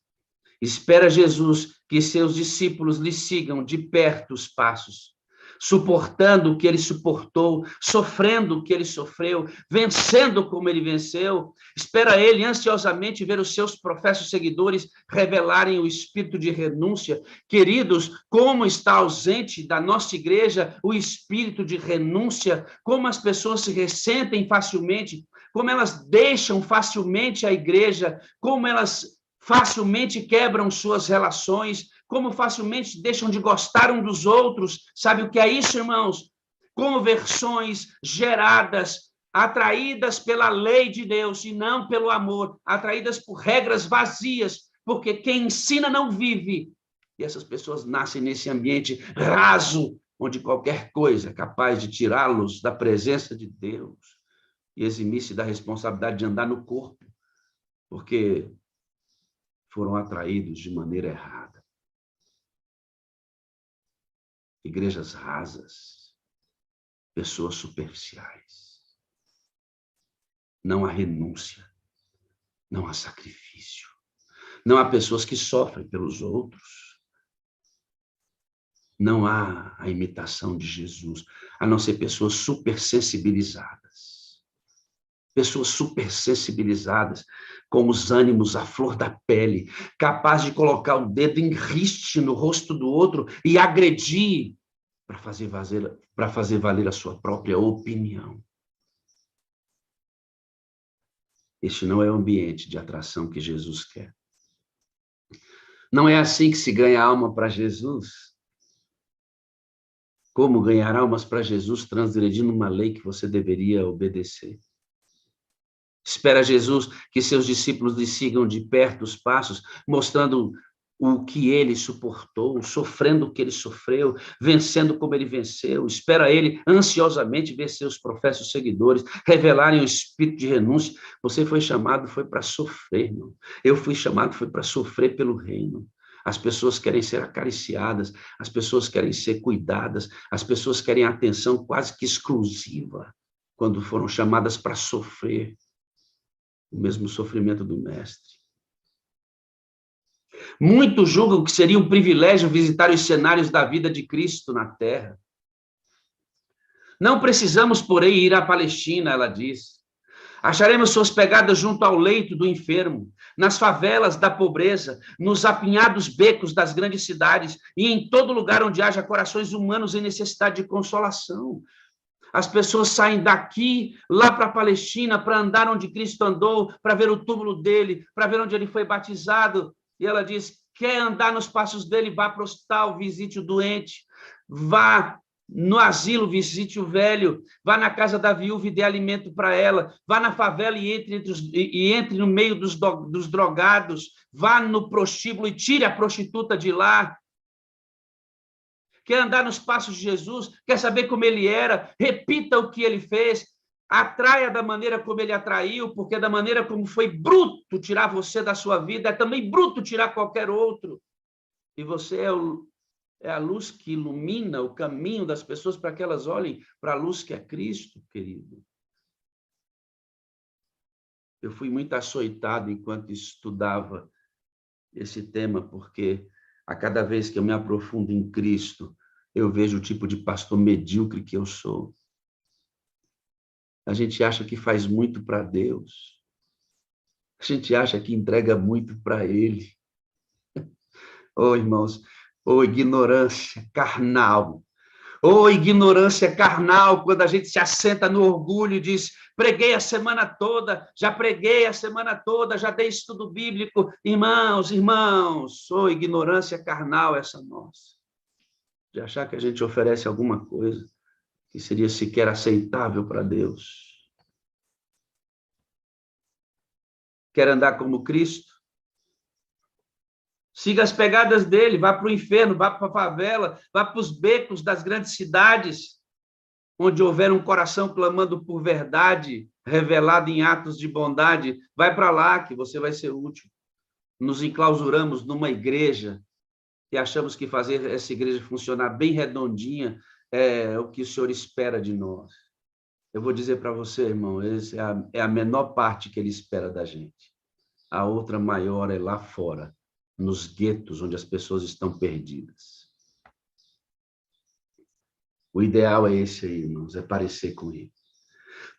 S1: Espera Jesus que seus discípulos lhe sigam de perto os passos. suportando o que ele suportou, sofrendo o que ele sofreu, vencendo como ele venceu. Espera ele ansiosamente ver os seus professos seguidores revelarem o espírito de renúncia. Queridos, como está ausente da nossa igreja o espírito de renúncia, como as pessoas se ressentem facilmente, como elas deixam facilmente a igreja, como elas facilmente quebram suas relações, como facilmente deixam de gostar um dos outros. Sabe o que é isso, irmãos? Conversões geradas, atraídas pela lei de Deus e não pelo amor, atraídas por regras vazias, porque quem ensina não vive. E essas pessoas nascem nesse ambiente raso, onde qualquer coisa é capaz de tirá-los da presença de Deus e eximir-se da responsabilidade de andar no corpo, porque foram atraídos de maneira errada. Igrejas rasas, pessoas superficiais. Não há renúncia, não há sacrifício. Não há pessoas que sofrem pelos outros. Não há a imitação de Jesus, a não ser pessoas supersensibilizadas. Pessoas supersensibilizadas, com os ânimos à flor da pele, capaz de colocar o dedo em riste no rosto do outro e agredir para fazer valer a sua própria opinião. Este não é o ambiente de atração que Jesus quer. Não é assim que se ganha alma para Jesus. Como ganhar almas para Jesus transgredindo uma lei que você deveria obedecer? Espera Jesus que seus discípulos lhe sigam de perto os passos, mostrando o que ele suportou, sofrendo o que ele sofreu, vencendo como ele venceu. Espera ele ansiosamente ver seus professos seguidores revelarem o espírito de renúncia. Você foi chamado, foi para sofrer, irmão. Eu fui chamado, foi para sofrer pelo reino. As pessoas querem ser acariciadas, as pessoas querem ser cuidadas, as pessoas querem atenção quase que exclusiva quando foram chamadas para sofrer o mesmo sofrimento do mestre. Muitos julgam que seria um privilégio visitar os cenários da vida de Cristo na terra. Não precisamos, porém, ir à Palestina, ela diz. Acharemos suas pegadas junto ao leito do enfermo, nas favelas da pobreza, nos apinhados becos das grandes cidades e em todo lugar onde haja corações humanos em necessidade de consolação. As pessoas saem daqui, lá para a Palestina, para andar onde Cristo andou, para ver o túmulo dele, para ver onde ele foi batizado. E ela diz, quer andar nos passos dele, vá para o hospital, visite o doente, vá no asilo, visite o velho, vá na casa da viúva e dê alimento para ela, vá na favela e entre no meio dos drogados, vá no prostíbulo e tire a prostituta de lá. Quer andar nos passos de Jesus, quer saber como ele era, repita o que ele fez, atraia da maneira como ele atraiu, porque da maneira como foi bruto tirar você da sua vida, é também bruto tirar qualquer outro. E você é a luz que ilumina o caminho das pessoas para que elas olhem para a luz que é Cristo, querido. Eu fui muito açoitado enquanto estudava esse tema, porque a cada vez que eu me aprofundo em Cristo, eu vejo o tipo de pastor medíocre que eu sou. A gente acha que faz muito para Deus. A gente acha que entrega muito para Ele. Oh, irmãos, oh, ignorância carnal. Oh, ignorância carnal, quando a gente se assenta no orgulho e diz, preguei a semana toda, já preguei a semana toda, já dei estudo bíblico. Irmãos, oh, ignorância carnal essa nossa. De achar que a gente oferece alguma coisa que seria sequer aceitável para Deus. Quer andar como Cristo? Siga as pegadas dele, vá para o inferno, vá para a favela, vá para os becos das grandes cidades, onde houver um coração clamando por verdade, revelado em atos de bondade. Vai para lá que você vai ser útil. Nos enclausuramos numa igreja e achamos que fazer essa igreja funcionar bem redondinha é o que o Senhor espera de nós. Eu vou dizer para você, irmão, essa é a menor parte que ele espera da gente. A outra maior é lá fora, nos guetos onde as pessoas estão perdidas. O ideal é esse aí, irmãos, é parecer com ele.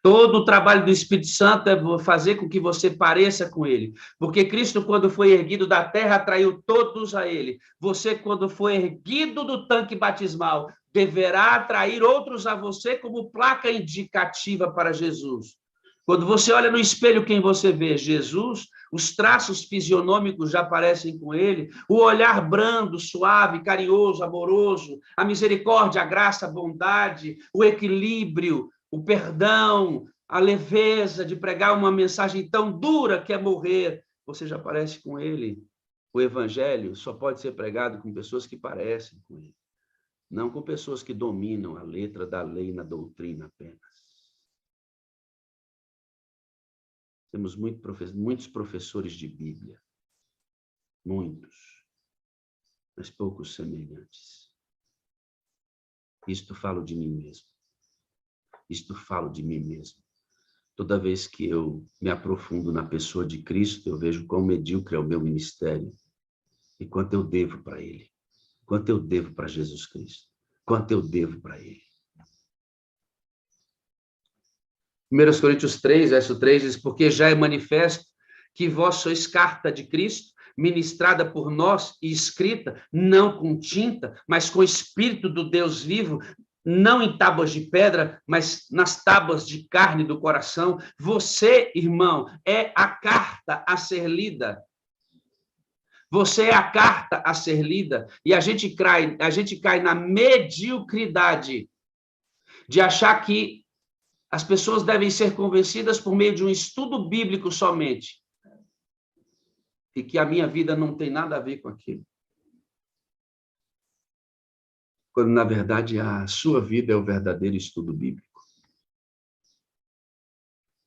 S1: Todo o trabalho do Espírito Santo é fazer com que você pareça com ele. Porque Cristo, quando foi erguido da terra, atraiu todos a ele. Você, quando foi erguido do tanque batismal, deverá atrair outros a você como placa indicativa para Jesus. Quando você olha no espelho, quem você vê? Jesus, os traços fisionômicos já aparecem com ele, o olhar brando, suave, carinhoso, amoroso, a misericórdia, a graça, a bondade, o equilíbrio, o perdão, a leveza de pregar uma mensagem tão dura que é morrer. Você já parece com ele. O evangelho só pode ser pregado com pessoas que parecem com ele, não com pessoas que dominam a letra da lei na doutrina apenas. Temos muitos professores de Bíblia, muitos, mas poucos semelhantes. Isto falo de mim mesmo. Isto falo de mim mesmo. Toda vez que eu me aprofundo na pessoa de Cristo, eu vejo quão medíocre é o meu ministério e quanto eu devo para ele, quanto eu devo para Jesus Cristo, quanto eu devo para ele. 1 Coríntios 3, verso 3 diz, porque já é manifesto que vós sois carta de Cristo, ministrada por nós e escrita, não com tinta, mas com o Espírito do Deus vivo, não em tábuas de pedra, mas nas tábuas de carne do coração. Você, irmão, é a carta a ser lida. Você é a carta a ser lida. E a gente cai na mediocridade de achar que as pessoas devem ser convencidas por meio de um estudo bíblico somente. E que a minha vida não tem nada a ver com aquilo. Quando, na verdade, a sua vida é o verdadeiro estudo bíblico.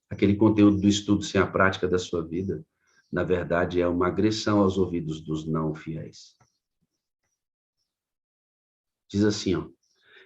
S1: Aquele conteúdo do estudo sem a prática da sua vida, na verdade, é uma agressão aos ouvidos dos não fiéis. Diz assim, ó.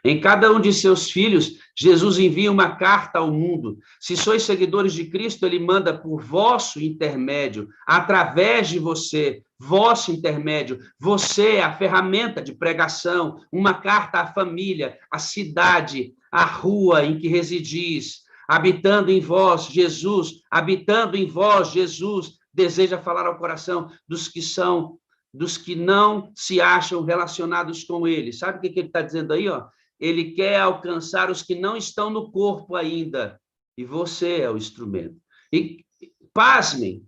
S1: Em cada um de seus filhos, Jesus envia uma carta ao mundo. Se sois seguidores de Cristo, ele manda por vosso intermédio, através de você, vosso intermédio. Você é a ferramenta de pregação, uma carta à família, à cidade, à rua em que residis. Habitando em vós, Jesus, habitando em vós, Jesus, deseja falar ao coração dos que não se acham relacionados com ele. Sabe o que ele está dizendo aí, ó? Ele quer alcançar os que não estão no corpo ainda. E você é o instrumento. E pasmem,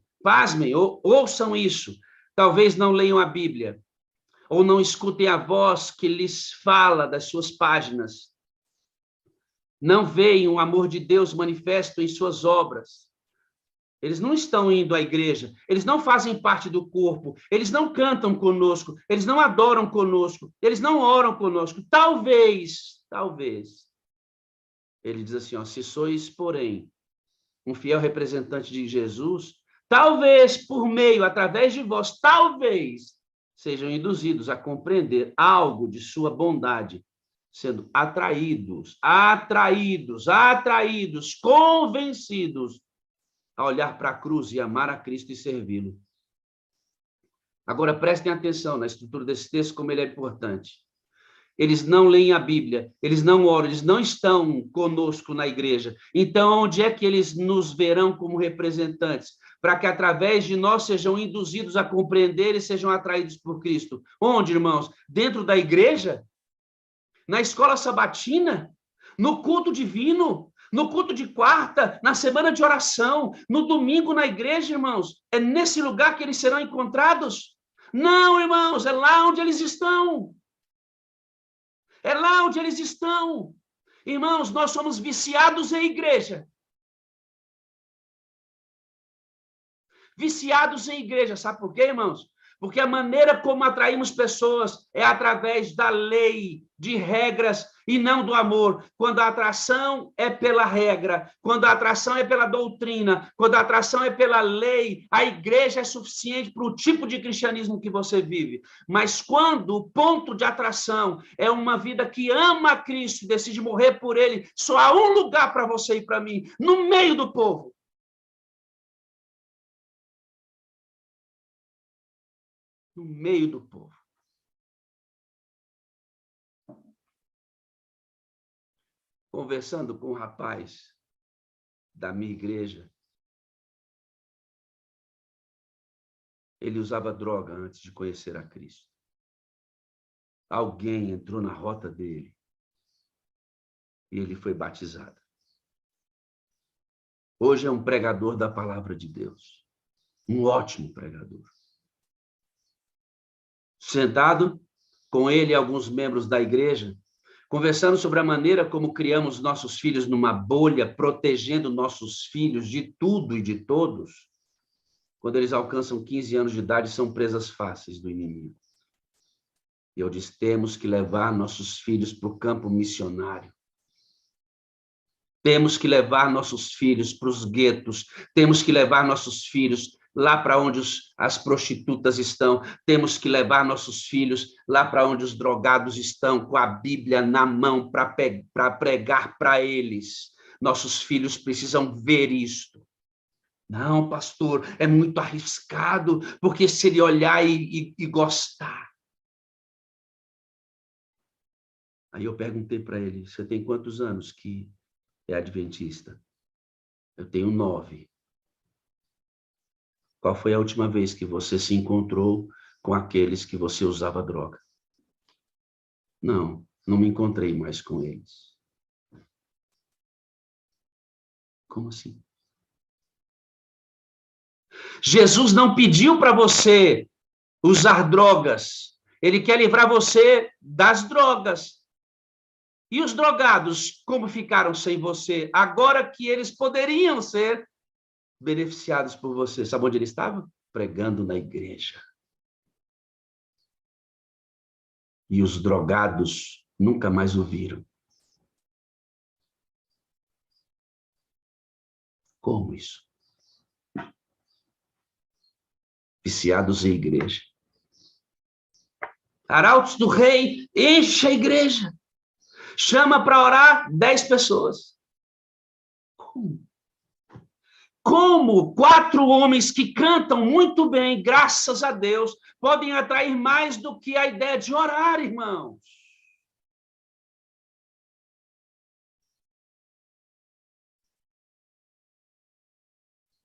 S1: ouçam isso. Talvez não leiam a Bíblia, ou não escutem a voz que lhes fala das suas páginas. Não veem o amor de Deus manifesto em suas obras. Eles não estão indo à igreja, eles não fazem parte do corpo, eles não cantam conosco, eles não adoram conosco, eles não oram conosco. Talvez, ele diz assim, ó, se sois, porém, um fiel representante de Jesus, talvez por meio, através de vós, talvez sejam induzidos a compreender algo de sua bondade, sendo atraídos, convencidos a olhar para a cruz e amar a Cristo e servi-lo. Agora, prestem atenção na estrutura desse texto, como ele é importante. Eles não leem a Bíblia, eles não oram, eles não estão conosco na igreja. Então, onde é que eles nos verão como representantes? Para que, através de nós, sejam induzidos a compreender e sejam atraídos por Cristo. Onde, irmãos? Dentro da igreja? Na escola sabatina? No culto divino? No culto de quarta, na semana de oração, no domingo na igreja, irmãos, é nesse lugar que eles serão encontrados? Não, irmãos, é lá onde eles estão. É lá onde eles estão. Irmãos, nós somos viciados em igreja. Viciados em igreja, sabe por quê, irmãos? Porque a maneira como atraímos pessoas é através da lei, de regras e não do amor. Quando a atração é pela regra, quando a atração é pela doutrina, quando a atração é pela lei, a igreja é suficiente para o tipo de cristianismo que você vive. Mas quando o ponto de atração é uma vida que ama a Cristo, decide morrer por ele, só há um lugar para você e para mim, no meio do povo. No meio do povo. conversando com um rapaz da minha igreja. Ele usava droga antes de conhecer a Cristo. Alguém entrou na rota dele e ele foi batizado. Hoje é um pregador da palavra de Deus. Um ótimo pregador. Sentado com ele e alguns membros da igreja, conversando sobre a maneira como criamos nossos filhos numa bolha, protegendo nossos filhos de tudo e de todos. Quando eles alcançam 15 anos de idade, são presas fáceis do inimigo. E eu disse, temos que levar nossos filhos para o campo missionário. Temos que levar nossos filhos para os guetos. Temos que levar nossos filhos lá para onde as prostitutas estão. Temos que levar nossos filhos lá para onde os drogados estão, com a Bíblia na mão para pregar para eles. Nossos filhos precisam ver isto. Não, pastor, é muito arriscado, porque se ele olhar e gostar. Aí eu perguntei para ele, você tem quantos anos que é adventista? Eu tenho 9. Qual foi a última vez que você se encontrou com aqueles que você usava droga? Não, não me encontrei mais com eles. Como assim? Jesus não pediu para você usar drogas. Ele quer livrar você das drogas. E os drogados, como ficaram sem você? Agora que eles poderiam ser beneficiados por você. Sabe onde ele estava? Pregando na igreja. E os drogados nunca mais o viram. Como isso? Viciados em igreja. Arautos do rei, enche a igreja. Chama para orar 10 pessoas. Como 4 homens que cantam muito bem, graças a Deus, podem atrair mais do que a ideia de orar, irmãos?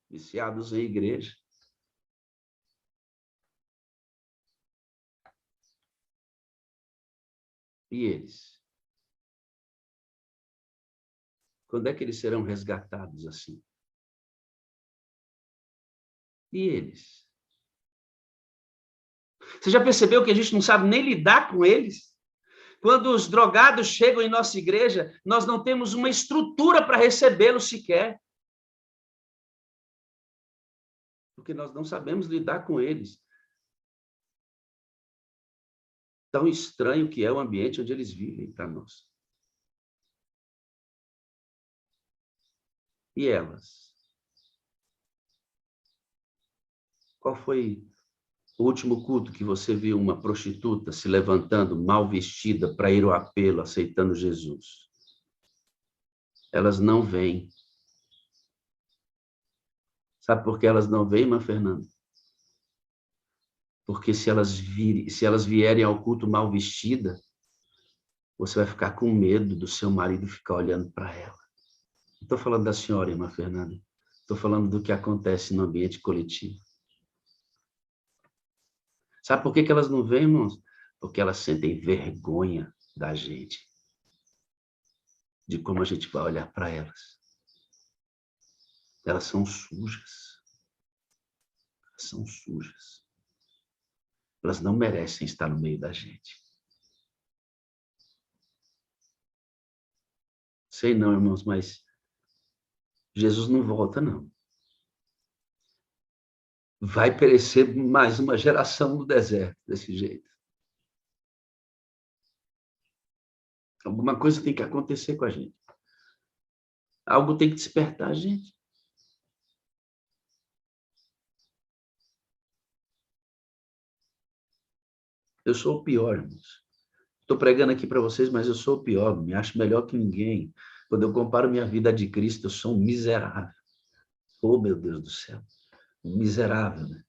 S1: Viciados em igreja. E eles? Quando é que eles serão resgatados assim? E eles? Você já percebeu que a gente não sabe nem lidar com eles? Quando os drogados chegam em nossa igreja, nós não temos uma estrutura para recebê-los sequer. Porque nós não sabemos lidar com eles. Tão estranho que é o ambiente onde eles vivem para nós. E elas? Qual foi o último culto que você viu uma prostituta se levantando mal vestida para ir ao apelo, aceitando Jesus? Elas não vêm. Sabe por que elas não vêm, irmã Fernanda? Porque se elas vierem ao culto mal vestida, você vai ficar com medo do seu marido ficar olhando para ela. Não estou falando da senhora, irmã Fernanda. Estou falando do que acontece no ambiente coletivo. Sabe por que elas não vêm, irmãos? Porque elas sentem vergonha da gente. De como a gente vai olhar para elas. Elas são sujas. Elas são sujas. Elas não merecem estar no meio da gente. Sei não, irmãos, mas Jesus não volta, não. Vai perecer mais uma geração no deserto, desse jeito. Alguma coisa tem que acontecer com a gente. Algo tem que despertar a gente. Eu sou o pior, irmãos. Estou pregando aqui para vocês, mas eu sou o pior. Me acho melhor que ninguém. Quando eu comparo minha vida à de Cristo, eu sou um miserável. Oh, meu Deus do céu. Um miserável, né?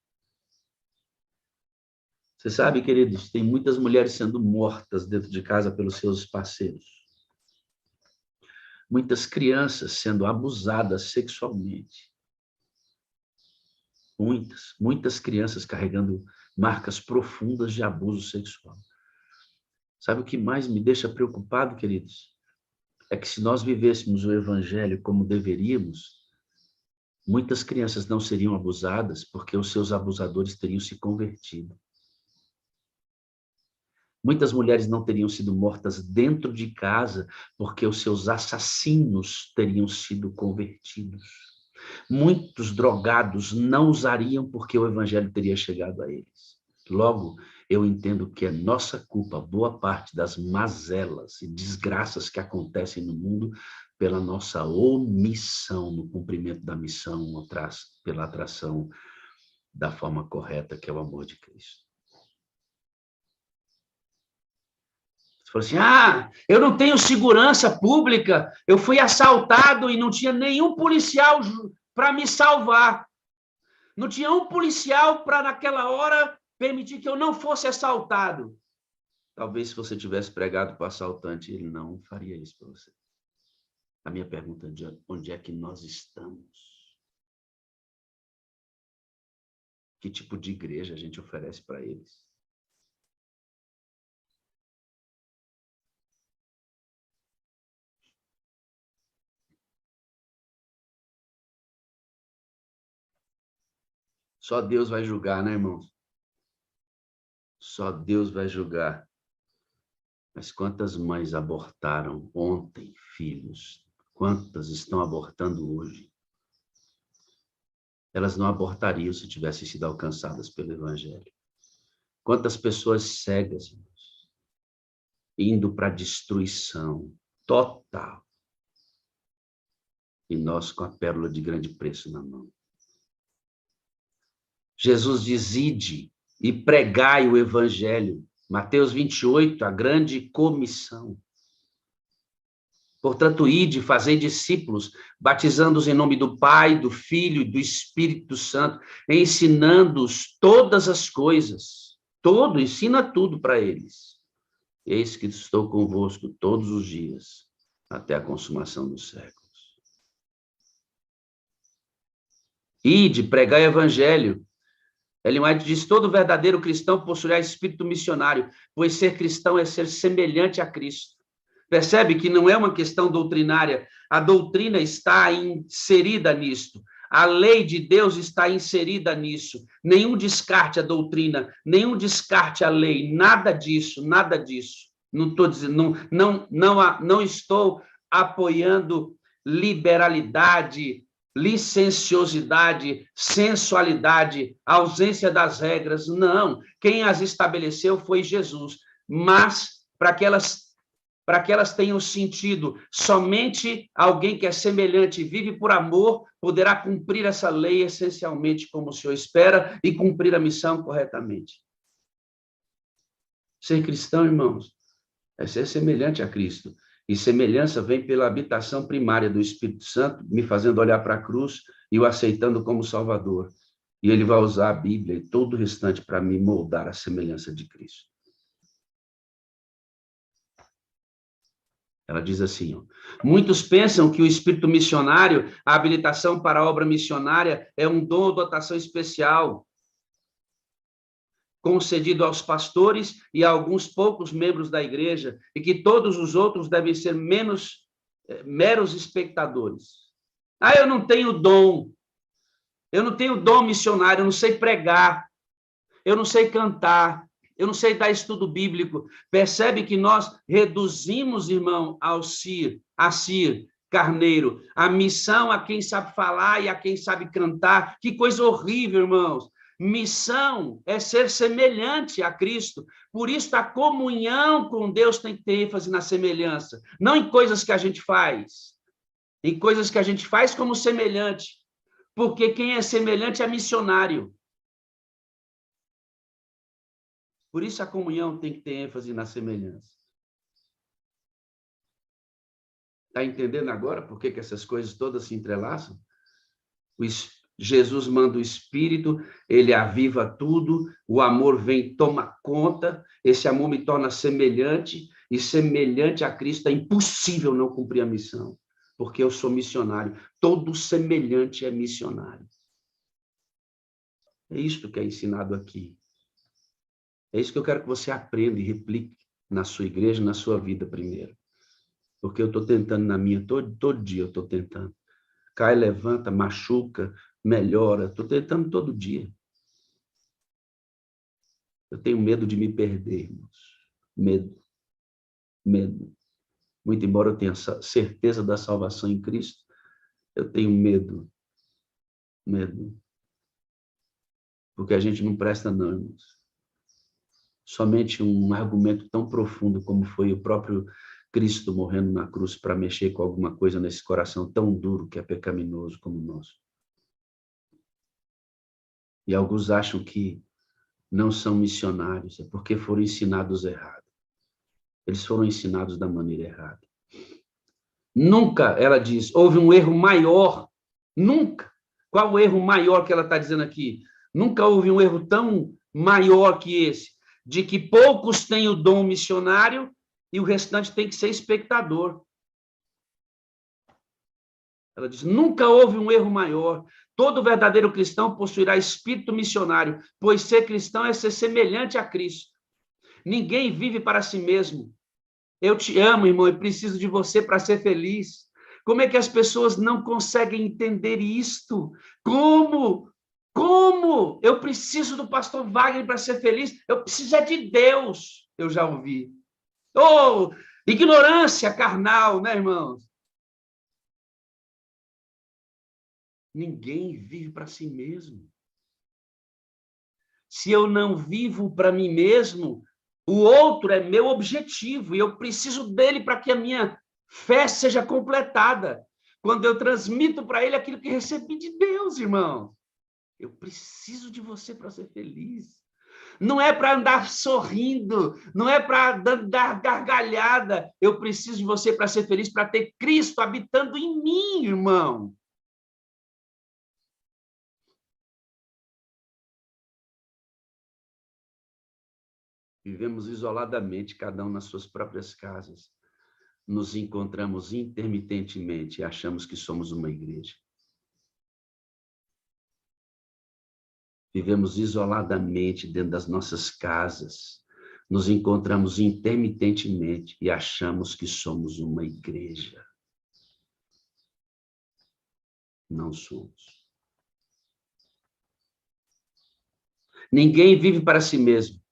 S1: Você sabe, queridos, tem muitas mulheres sendo mortas dentro de casa pelos seus parceiros. muitas crianças sendo abusadas sexualmente. Muitas crianças carregando marcas profundas de abuso sexual. Sabe o que mais me deixa preocupado, queridos? É que se nós vivêssemos o evangelho como deveríamos, muitas crianças não seriam abusadas porque os seus abusadores teriam se convertido. Muitas mulheres não teriam sido mortas dentro de casa porque os seus assassinos teriam sido convertidos. Muitos drogados não usariam porque o evangelho teria chegado a eles. Logo, eu entendo que é nossa culpa boa parte das mazelas e desgraças que acontecem no mundo pela nossa omissão no cumprimento da missão, pela atração da forma correta, que é o amor de Cristo. Você falou assim, eu não tenho segurança pública, eu fui assaltado e não tinha nenhum policial para me salvar. Não tinha um policial para, naquela hora, permitir que eu não fosse assaltado. Talvez se você tivesse pregado para o assaltante, ele não faria isso para você. A minha pergunta é, onde é que nós estamos? Que tipo de igreja a gente oferece para eles? Só Deus vai julgar, né, irmãos? Só Deus vai julgar. Mas quantas mães abortaram ontem filhos? Quantas estão abortando hoje? Elas não abortariam se tivessem sido alcançadas pelo evangelho. Quantas pessoas cegas, irmãos, indo para a destruição total. E nós com a pérola de grande preço na mão. Jesus diz, ide e pregai o evangelho. Mateus 28, a grande comissão. Portanto, ide, fazei discípulos, batizando-os em nome do Pai, do Filho e do Espírito Santo, ensinando-os todas as coisas. Ensina tudo para eles. Eis que estou convosco todos os dias, até a consumação dos séculos. Ide, pregai o evangelho. Ellen White diz, todo verdadeiro cristão possuirá espírito missionário, pois ser cristão é ser semelhante a Cristo. Percebe que não é uma questão doutrinária, a doutrina está inserida nisto, a lei de Deus está inserida nisso, nenhum descarte à doutrina, nenhum descarte à lei, nada disso. Não estou dizendo, não estou apoiando liberalidade, licenciosidade, sensualidade, ausência das regras, não. Quem as estabeleceu foi Jesus. Mas, para que elas tenham sentido, somente alguém que é semelhante e vive por amor poderá cumprir essa lei essencialmente como o Senhor espera e cumprir a missão corretamente. Ser cristão, irmãos, é ser semelhante a Cristo. E semelhança vem pela habitação primária do Espírito Santo, me fazendo olhar para a cruz e o aceitando como Salvador. E ele vai usar a Bíblia e todo o restante para me moldar a semelhança de Cristo. Ela diz assim, muitos pensam que o espírito missionário, a habilitação para a obra missionária, é um dom ou dotação especial, concedido aos pastores e a alguns poucos membros da igreja, e que todos os outros devem ser meros espectadores. Eu não tenho dom missionário, eu não sei pregar, eu não sei cantar, eu não sei dar estudo bíblico. Percebe que nós reduzimos, irmão, a Cir Carneiro, a missão a quem sabe falar e a quem sabe cantar. Que coisa horrível, irmãos. Missão é ser semelhante a Cristo. Por isso, a comunhão com Deus tem que ter ênfase na semelhança, não em coisas que a gente faz. Em coisas que a gente faz como semelhante. Porque quem é semelhante é missionário. Por isso, a comunhão tem que ter ênfase na semelhança. Está entendendo agora por que essas coisas todas se entrelaçam? Jesus manda o Espírito, ele aviva tudo, o amor vem, toma conta, esse amor me torna semelhante, e semelhante a Cristo é impossível não cumprir a missão. porque eu sou missionário. Todo semelhante é missionário. É isto que é ensinado aqui. É isso que eu quero que você aprenda e replique na sua igreja, na sua vida primeiro. Porque eu estou tentando na minha, todo dia eu estou tentando. Cai, levanta, machuca, melhora. Estou tentando todo dia. Eu tenho medo de me perder, irmãos. Medo. Medo. Muito embora eu tenha certeza da salvação em Cristo, eu tenho medo. Medo. Porque a gente não presta, não, irmãos. Somente um argumento tão profundo como foi o próprio Cristo morrendo na cruz para mexer com alguma coisa nesse coração tão duro que é pecaminoso como o nosso. E alguns acham que não são missionários, é porque foram ensinados errado. Eles foram ensinados da maneira errada. Nunca, ela diz, houve um erro maior. Nunca. Qual o erro maior que ela está dizendo aqui? Nunca houve um erro tão maior que esse, de que poucos têm o dom missionário e o restante tem que ser espectador. Ela diz, nunca houve um erro maior. Todo verdadeiro cristão possuirá espírito missionário, pois ser cristão é ser semelhante a Cristo. Ninguém vive para si mesmo. Eu te amo, irmão, e preciso de você para ser feliz. Como é que as pessoas não conseguem entender isto? Como? Como? Eu preciso do pastor Wagner para ser feliz? Eu preciso é de Deus, eu já ouvi. Oh, ignorância carnal, né, irmãos? Ninguém vive para si mesmo. Se eu não vivo para mim mesmo, o outro é meu objetivo e eu preciso dele para que a minha fé seja completada. Quando eu transmito para ele aquilo que recebi de Deus, irmão. Eu preciso de você para ser feliz. Não é para andar sorrindo, não é para dar gargalhada. Eu preciso de você para ser feliz, para ter Cristo habitando em mim, irmão. Vivemos isoladamente, cada um nas suas próprias casas. Nos encontramos intermitentemente e achamos que somos uma igreja. Vivemos isoladamente dentro das nossas casas. Nos encontramos intermitentemente e achamos que somos uma igreja. Não somos. Ninguém vive para si mesmo.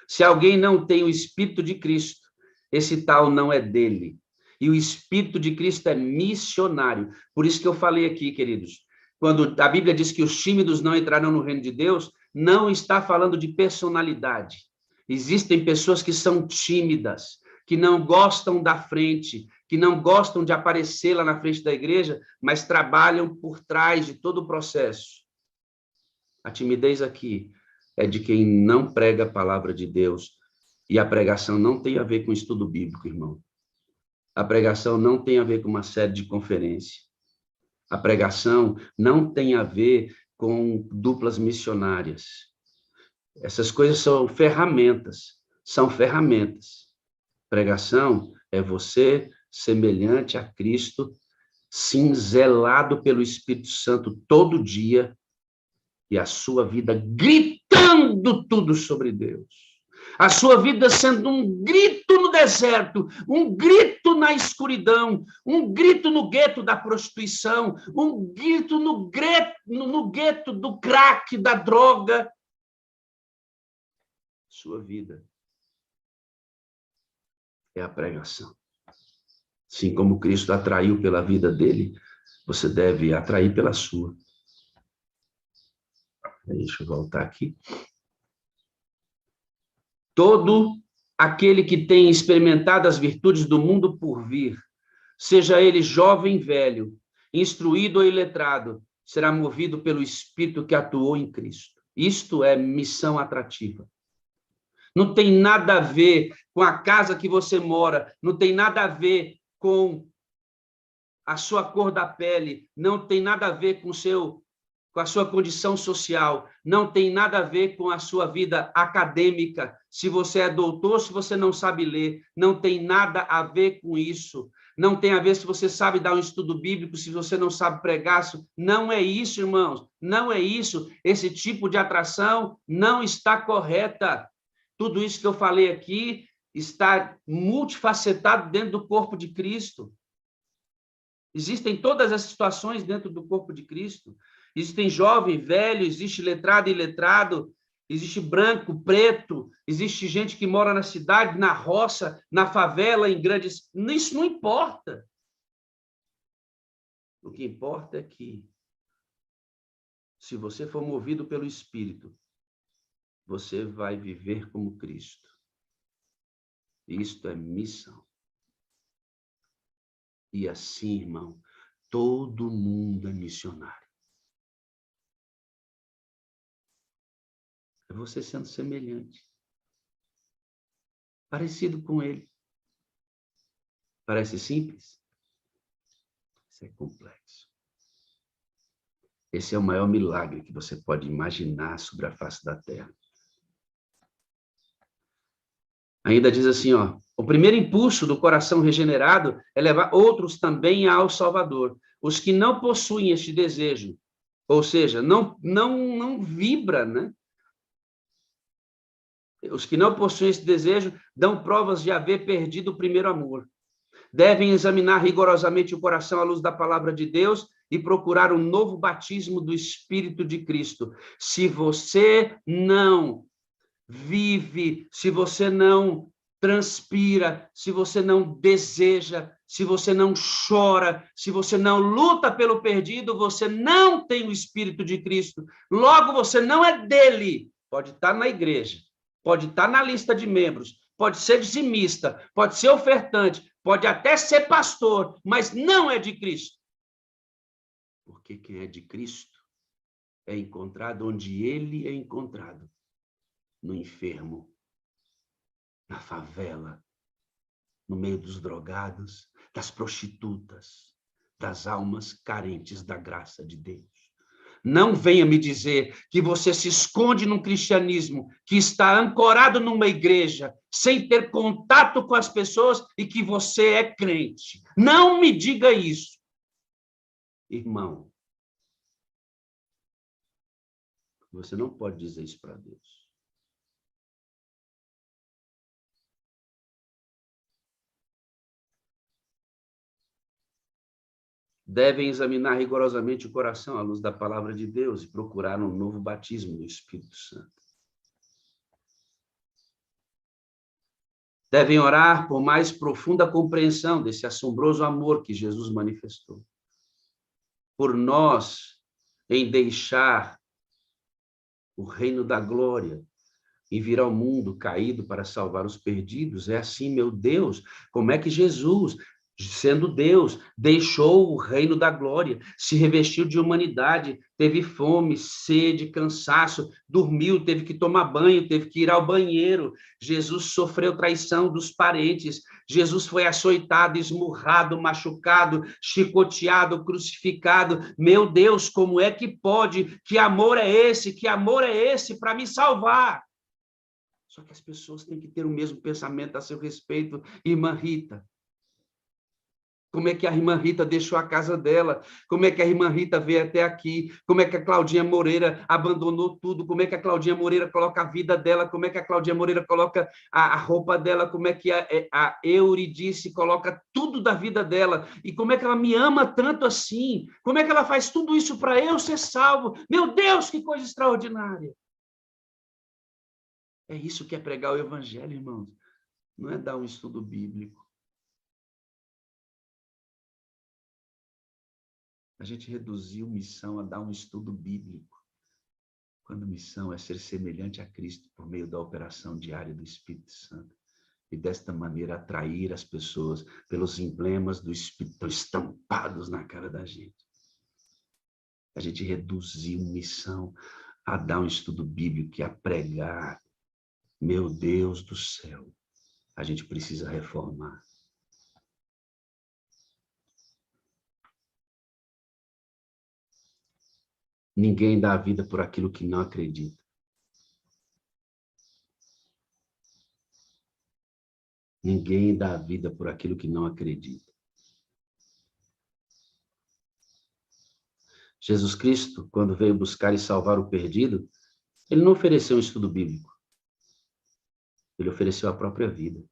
S1: Se alguém não tem o Espírito de Cristo, esse tal não é dele. E o Espírito de Cristo é missionário. Por isso que eu falei aqui, queridos, quando a Bíblia diz que os tímidos não entrarão no reino de Deus, não está falando de personalidade. Existem pessoas que são tímidas, que não gostam da frente, que não gostam de aparecer lá na frente da igreja, mas trabalham por trás de todo o processo. A timidez aqui é de quem não prega a palavra de Deus. E a pregação não tem a ver com estudo bíblico, irmão. A pregação não tem a ver com uma série de conferências. A pregação não tem a ver com duplas missionárias. Essas coisas são ferramentas. São ferramentas. Pregação é você semelhante a Cristo, cinzelado pelo Espírito Santo todo dia, e a sua vida gritando tudo sobre Deus. A sua vida sendo um grito no deserto, um grito na escuridão, um grito no gueto da prostituição, um grito no gueto do crack, da droga. Sua vida é a pregação. Assim como Cristo atraiu pela vida dele, você deve atrair pela sua. Deixa eu voltar aqui. Todo aquele que tem experimentado as virtudes do mundo por vir, seja ele jovem, velho, instruído ou iletrado, será movido pelo Espírito que atuou em Cristo. Isto é missão atrativa. Não tem nada a ver com a casa que você mora, não tem nada a ver com a sua cor da pele, não tem nada a ver com a sua condição social, não tem nada a ver com a sua vida acadêmica, se você é doutor, se você não sabe ler, não tem nada a ver com isso. não tem a ver se você sabe dar um estudo bíblico, se você não sabe pregar. Não é isso, irmãos, não é isso. Esse tipo de atração não está correta. Tudo isso que eu falei aqui está multifacetado dentro do corpo de Cristo. Existem todas as situações dentro do corpo de Cristo. Existem jovem, velho, existe letrado e iletrado, existe branco, preto, existe gente que mora na cidade, na roça, na favela, em grandes... Isso não importa. O que importa é que, se você for movido pelo Espírito, você vai viver como Cristo. Isto é missão. E assim, irmão, todo mundo é missionário. É você sendo semelhante. Parecido com ele. Parece simples? Isso é complexo. Esse é o maior milagre que você pode imaginar sobre a face da terra. Ainda diz assim, ó, o primeiro impulso do coração regenerado é levar outros também ao Salvador. Os que não possuem este desejo, ou seja, não vibra, né? Os que não possuem esse desejo dão provas de haver perdido o primeiro amor. Devem examinar rigorosamente o coração à luz da palavra de Deus e procurar um novo batismo do Espírito de Cristo. Se você não vive, se você não transpira, se você não deseja, se você não chora, se você não luta pelo perdido, você não tem o Espírito de Cristo. Logo, você não é dele. Pode estar na igreja, pode estar na lista de membros, pode ser dizimista, pode ser ofertante, pode até ser pastor, mas não é de Cristo. Porque quem é de Cristo é encontrado onde ele é encontrado. No enfermo, na favela, no meio dos drogados, das prostitutas, das almas carentes da graça de Deus. Não venha me dizer que você se esconde num cristianismo que está ancorado numa igreja, sem ter contato com as pessoas e que você é crente. Não me diga isso. Irmão, você não pode dizer isso para Deus. Devem examinar rigorosamente o coração à luz da palavra de Deus e procurar um novo batismo do Espírito Santo. Devem orar por mais profunda compreensão desse assombroso amor que Jesus manifestou. Por nós, em deixar o reino da glória e vir ao mundo caído para salvar os perdidos. É assim, meu Deus, como é que Jesus, sendo Deus, deixou o reino da glória, se revestiu de humanidade, teve fome, sede, cansaço, dormiu, teve que tomar banho, teve que ir ao banheiro. Jesus sofreu traição dos parentes, Jesus foi açoitado, esmurrado, machucado, chicoteado, crucificado. Meu Deus, como é que pode? Que amor é esse? Que amor é esse para me salvar? Só que as pessoas têm que ter o mesmo pensamento a seu respeito. Irmã Rita, como é que a irmã Rita deixou a casa dela? Como é que a irmã Rita veio até aqui? Como é que a Claudinha Moreira abandonou tudo? Como é que a Claudinha Moreira coloca a vida dela? Como é que a Claudinha Moreira coloca a roupa dela? Como é que a Euridice coloca tudo da vida dela? E como é que ela me ama tanto assim? Como é que ela faz tudo isso para eu ser salvo? Meu Deus, que coisa extraordinária! É isso que é pregar o evangelho, irmãos. Não é dar um estudo bíblico. A gente reduziu missão a dar um estudo bíblico, quando missão é ser semelhante a Cristo por meio da operação diária do Espírito Santo. E desta maneira atrair as pessoas pelos emblemas do Espírito estampados na cara da gente. A gente reduziu missão a dar um estudo bíblico e a pregar. Meu Deus do céu, a gente precisa reformar. Ninguém dá a vida por aquilo que não acredita. Ninguém dá a vida por aquilo que não acredita. Jesus Cristo, quando veio buscar e salvar o perdido, ele não ofereceu um estudo bíblico. Ele ofereceu a própria vida.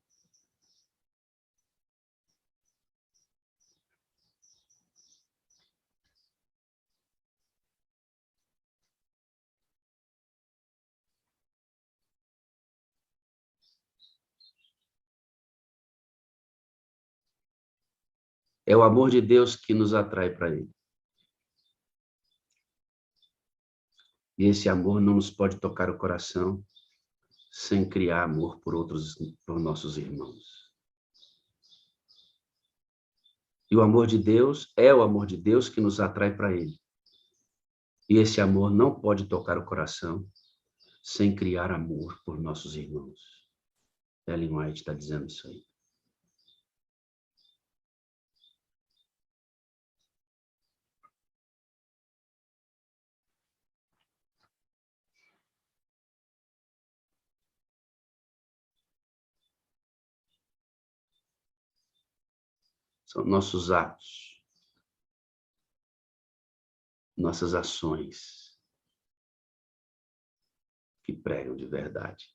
S1: É o amor de Deus que nos atrai para Ele. E esse amor não nos pode tocar o coração sem criar amor por nossos irmãos. E o amor de Deus é o amor de Deus que nos atrai para Ele. E esse amor não pode tocar o coração sem criar amor por nossos irmãos. Ellen White está dizendo isso aí. São nossos atos, nossas ações que pregam de verdade.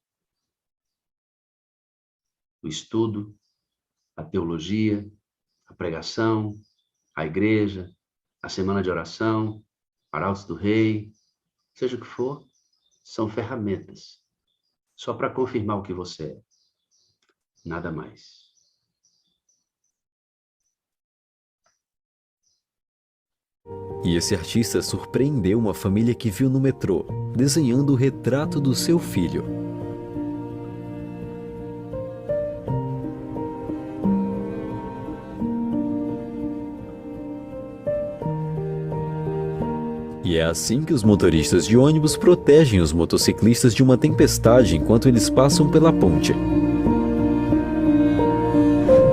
S1: O estudo, a teologia, a pregação, a igreja, a semana de oração, arautos do rei, seja o que for, são ferramentas só para confirmar o que você é. Nada mais.
S2: E esse artista surpreendeu uma família que viu no metrô, desenhando o retrato do seu filho. E é assim que os motoristas de ônibus protegem os motociclistas de uma tempestade enquanto eles passam pela ponte.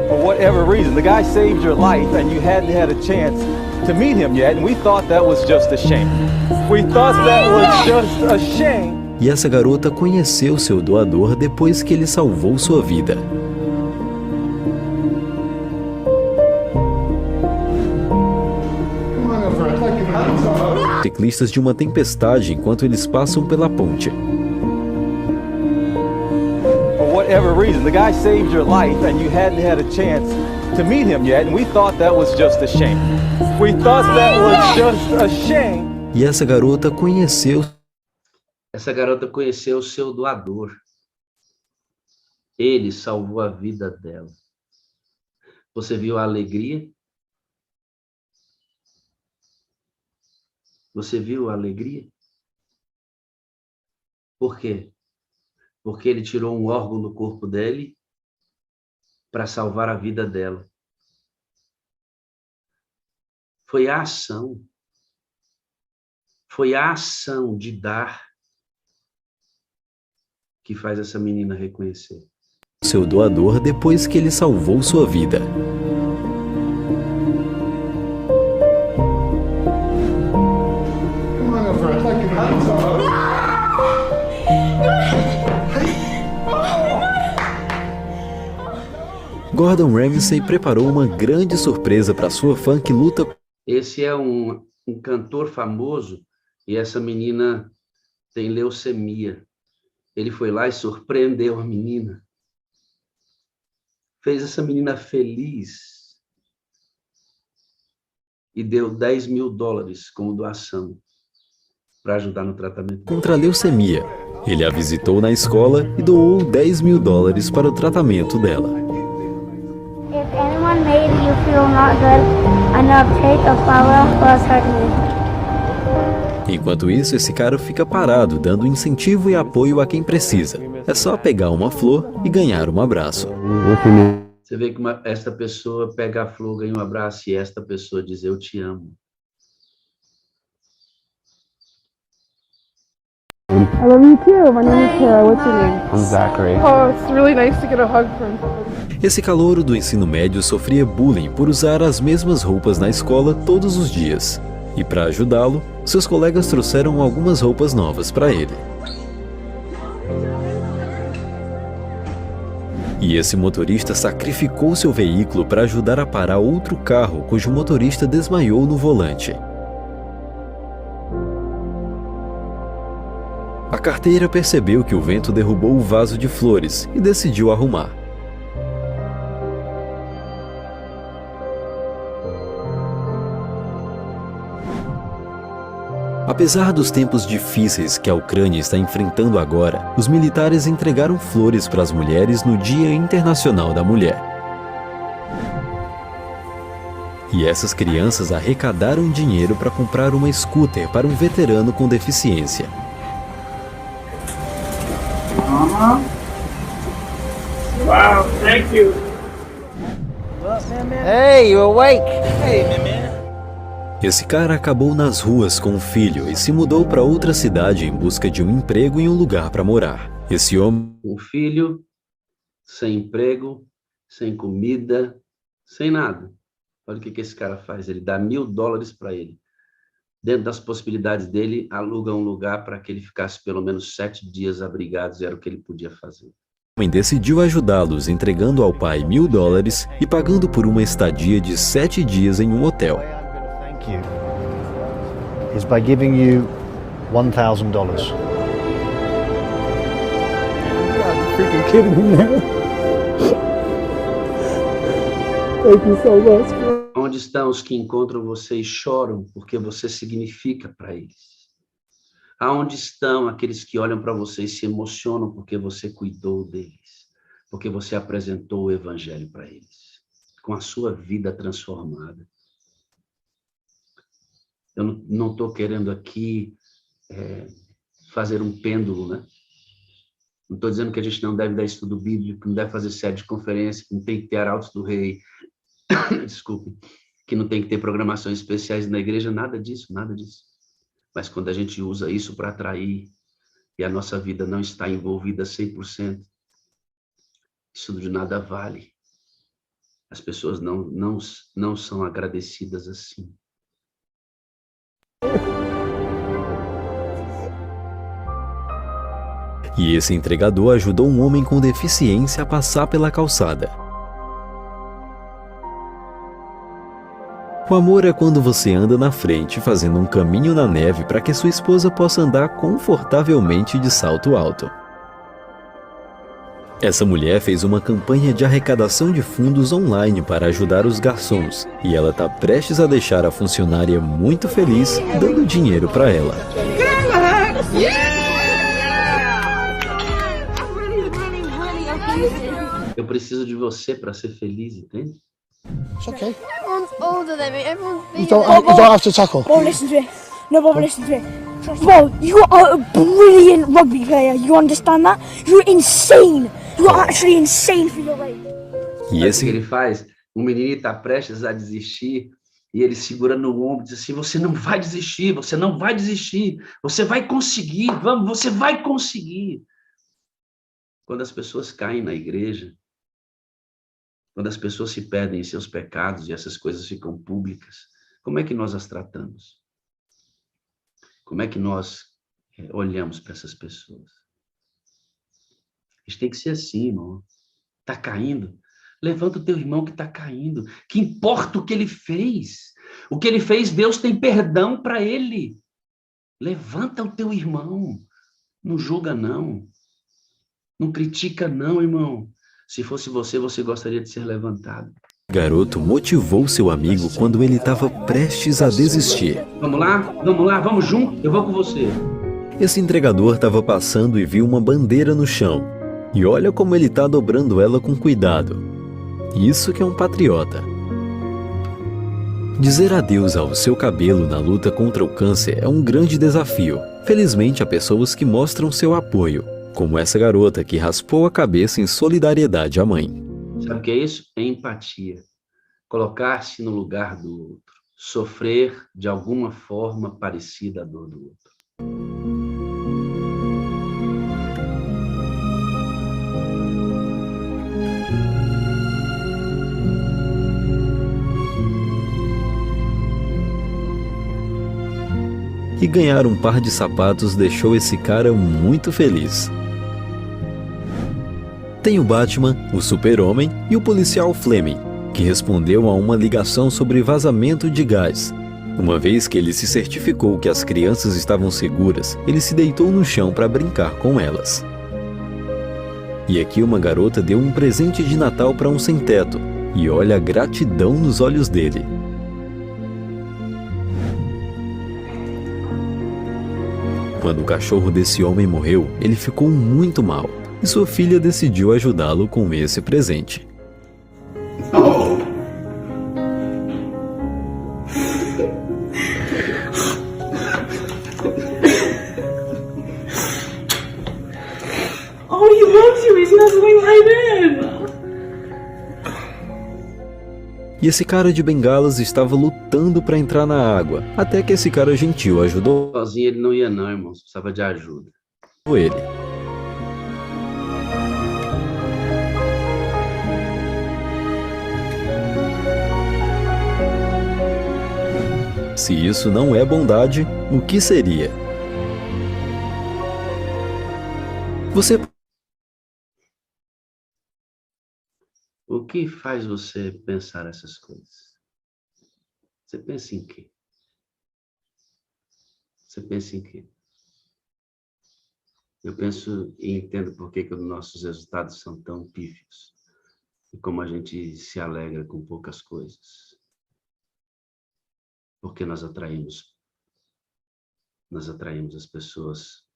S3: For whatever reason, the guy saved your life and you hadn't had a chance to meet him yet, and we thought that was just a shame. We thought that was just a shame.
S2: E essa garota conheceu seu doador depois que ele salvou sua vida. Ciclistas de uma tempestade enquanto eles passam pela ponte.
S3: For whatever reason, the guy saved your life and you hadn't had a chance to meet him yet, and we thought that was just a shame. We thought that was just a shame.
S2: E essa garota conheceu
S1: o seu doador. Ele salvou a vida dela. Você viu a alegria? Você viu a alegria? Por quê? Porque ele tirou um órgão do corpo dele para salvar a vida dela. Foi a ação. Foi a ação de dar que faz essa menina reconhecer
S2: seu doador depois que ele salvou sua vida. Gordon Ramsay preparou uma grande surpresa para sua fã que luta.
S1: Esse é um cantor famoso e essa menina tem leucemia. Ele foi lá e surpreendeu a menina. Fez essa menina feliz e deu $10 mil como doação para ajudar no tratamento
S2: contra a leucemia. Ele a visitou na escola e doou $10 mil para o tratamento dela.
S5: If anyone made you feel not good enough, take a flower plus hurt me.
S2: Enquanto isso, esse cara fica parado, dando incentivo e apoio a quem precisa. É só pegar uma flor e ganhar um abraço.
S1: Você vê que esta pessoa pega a flor, ganha um abraço, e esta pessoa diz, eu te amo.
S6: I love you too. My name is Tara. What's your name?
S7: I'm Zachary.
S6: Oh, it's really nice to get a hug from somebody.
S2: Esse calouro do ensino médio sofria bullying por usar as mesmas roupas na escola todos os dias. E para ajudá-lo, seus colegas trouxeram algumas roupas novas para ele. E esse motorista sacrificou seu veículo para ajudar a parar outro carro cujo motorista desmaiou no volante. carteira percebeu que o vento derrubou o vaso de flores e decidiu arrumar. Apesar dos tempos difíceis que a Ucrânia está enfrentando agora, os militares entregaram flores para as mulheres no Dia Internacional da Mulher. E essas crianças arrecadaram dinheiro para comprar uma scooter para um veterano com deficiência.
S7: Wow, thank you.
S8: Hey, you awake?
S7: Hey, man.
S2: Esse cara acabou nas ruas com um filho e se mudou para outra cidade em busca de um emprego e um lugar para morar. Esse homem...
S1: Um filho, sem emprego, sem comida, sem nada. Olha o que esse cara faz. Ele dá $1.000 para ele. Dentro das possibilidades dele, aluga um lugar para que ele ficasse pelo menos 7 dias abrigados. Era o que ele podia fazer.
S2: O homem decidiu ajudá-los entregando ao pai $1.000 e pagando por uma estadia de 7 dias em um hotel.
S9: You is by giving you $1,000.
S6: Freaking kidding me now. Thank you so much.
S1: Onde estão os que encontram você e choram porque você significa para eles? Aonde estão aqueles que olham para você e se emocionam porque você cuidou deles? Porque você apresentou o evangelho para eles? Com a sua vida transformada. Eu não estou querendo aqui fazer um pêndulo, né? Não estou dizendo que a gente não deve dar estudo bíblico, que não deve fazer série de conferência, que não tem que ter arautos do rei, desculpe, que não tem que ter programações especiais na igreja, nada disso, nada disso. Mas quando a gente usa isso para atrair e a nossa vida não está envolvida 100%, isso de nada vale. As pessoas não são agradecidas assim.
S2: E esse entregador ajudou um homem com deficiência a passar pela calçada. O amor é quando você anda na frente fazendo um caminho na neve para que sua esposa possa andar confortavelmente de salto alto. Essa mulher fez uma campanha de arrecadação de fundos online para ajudar os garçons e ela está prestes a deixar a funcionária muito feliz dando dinheiro para ela.
S1: Eu preciso de você para ser feliz, entende?
S5: It's okay. Everyone's older than me. Everyone's bigger.
S6: You don't have to tackle.
S5: Bob, listen to me. No, Bob, listen to me. Bob, you are a brilliant rugby player. You understand that? You're insane. You're actually insane for your age.
S2: E
S1: Sabe o
S2: esse
S1: que ele faz? O menino está prestes a desistir e ele segura no ombro e diz assim, você não vai desistir, você não vai desistir, você vai conseguir, vamos, você vai conseguir. Quando as pessoas caem na igreja, quando as pessoas se perdem em seus pecados e essas coisas ficam públicas, como é que nós as tratamos? Como é que nós olhamos para essas pessoas? A gente tem que ser assim, irmão. Está caindo? Levanta o teu irmão que está caindo. Que importa o que ele fez? O que ele fez, Deus tem perdão para ele. Levanta o teu irmão. Não julga, não. Não critica, não, irmão. Se fosse você, você gostaria de ser levantado.
S2: O garoto motivou seu amigo quando ele estava prestes a desistir.
S1: Vamos lá, vamos junto, eu vou com você.
S2: Esse entregador estava passando e viu uma bandeira no chão. E olha como ele está dobrando ela com cuidado. Isso que é um patriota. Dizer adeus ao seu cabelo na luta contra o câncer é um grande desafio. Felizmente, há pessoas que mostram seu apoio, como essa garota que raspou a cabeça em solidariedade à mãe.
S1: Sabe o que é isso? É empatia. Colocar-se no lugar do outro. Sofrer de alguma forma parecida à dor do outro.
S2: E ganhar um par de sapatos deixou esse cara muito feliz. Tem o Batman, o Super-Homem e o policial Fleming, que respondeu a uma ligação sobre vazamento de gás. Uma vez que ele se certificou que as crianças estavam seguras, ele se deitou no chão para brincar com elas. E aqui uma garota deu um presente de Natal para um sem-teto, e olha a gratidão nos olhos dele. Quando o cachorro desse homem morreu, ele ficou muito mal, e sua filha decidiu ajudá-lo com esse presente.
S7: Oh, he loves you. He's nuzzling right in.
S2: E esse cara de bengalas estava lutando para entrar na água, até que esse cara gentil ajudou
S1: Sozinho ele não ia não, irmão. Precisava de ajuda.
S2: ele. Se isso não é bondade, o que seria? Você
S1: O que faz você pensar essas coisas? Você pensa em quê? Você pensa em quê? Eu penso e entendo por que os nossos resultados são tão pífios e como a gente se alegra com poucas coisas. Porque nós atraímos as pessoas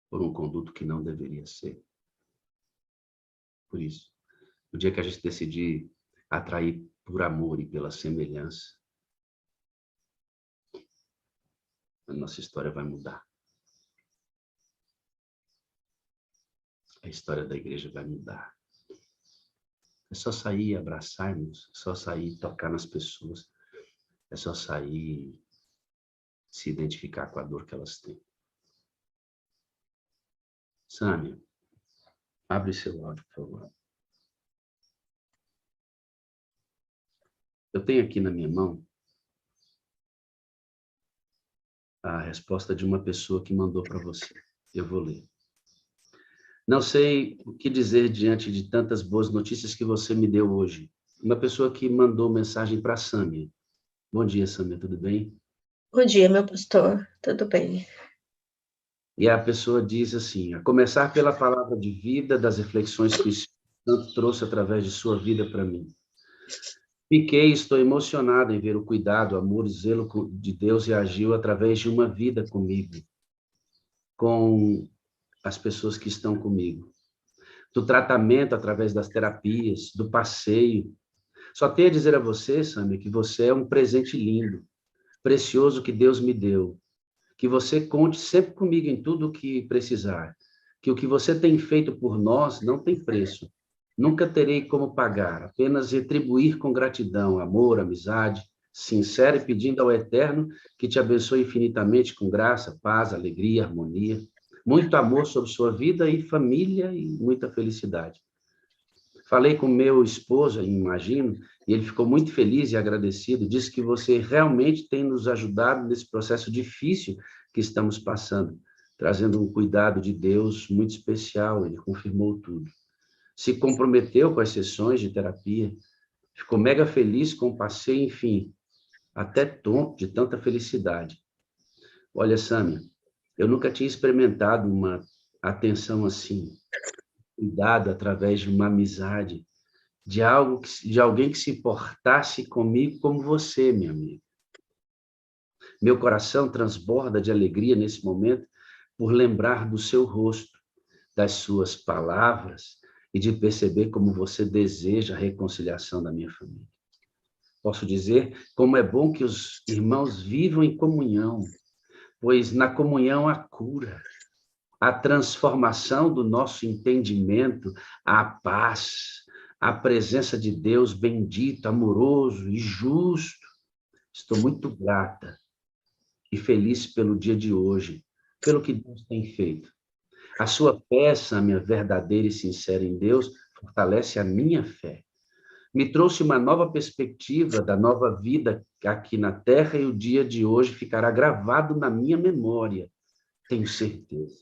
S1: por um conduto que não deveria ser. Por isso, no dia que a gente decidir atrair por amor e pela semelhança, a nossa história vai mudar. A história da igreja vai mudar. É só sair e abraçar, irmãos. É só sair e tocar nas pessoas. É só sair e se identificar com a dor que elas têm. Sâmia, abre seu áudio, por favor. Eu tenho aqui na minha mão a resposta de uma pessoa que mandou para você. Eu vou ler. Não sei o que dizer diante de tantas boas notícias que você me deu hoje. Uma pessoa que mandou mensagem para a Sâmia. Bom dia, Sâmia, tudo bem?
S8: Bom dia, meu pastor. Tudo bem?
S1: E a pessoa diz assim, a começar pela palavra de vida, das reflexões que o Espírito Santo trouxe através de sua vida para mim. Estou emocionado em ver o cuidado, amor e zelo de Deus e agiu através de uma vida comigo, com as pessoas que estão comigo. Do tratamento através das terapias, do passeio. Só tenho a dizer a você, Sâmia, que você é um presente lindo, precioso que Deus me deu. Que você conte sempre comigo em tudo o que precisar. Que o que você tem feito por nós não tem preço. Nunca terei como pagar, apenas retribuir com gratidão, amor, amizade, sincera e pedindo ao Eterno que te abençoe infinitamente com graça, paz, alegria, harmonia, muito amor sobre sua vida e família e muita felicidade. Falei com meu esposo, imagino, e ele ficou muito feliz e agradecido, disse que você realmente tem nos ajudado nesse processo difícil que estamos passando, trazendo um cuidado de Deus muito especial, ele confirmou tudo. Se comprometeu com as sessões de terapia, ficou mega feliz com o passeio, enfim, até tonto de tanta felicidade. Olha, Sâmia, eu nunca tinha experimentado uma atenção assim, cuidado através de uma amizade, de alguém que se importasse comigo como você, minha amiga. Meu coração transborda de alegria nesse momento por lembrar do seu rosto, das suas palavras e de perceber como você deseja a reconciliação da minha família. Posso dizer como é bom que os irmãos vivam em comunhão, pois na comunhão há cura, a transformação do nosso entendimento, a paz, a presença de Deus bendito, amoroso e justo. Estou muito grata e feliz pelo dia de hoje, pelo que Deus tem feito. A sua fé, Sâmia, verdadeira e sincera em Deus, fortalece a minha fé. Me trouxe uma nova perspectiva da nova vida aqui na Terra e o dia de hoje ficará gravado na minha memória, tenho certeza.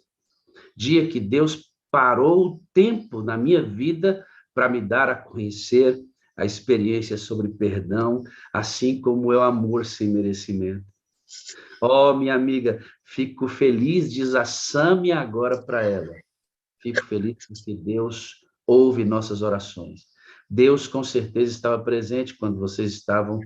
S1: Dia que Deus parou o tempo na minha vida para me dar a conhecer a experiência sobre perdão, assim como é o amor sem merecimento. Oh, minha amiga, fico feliz, diz a Sâmia agora para ela. Fico feliz porque Deus ouve nossas orações. Deus, com certeza, estava presente quando vocês estavam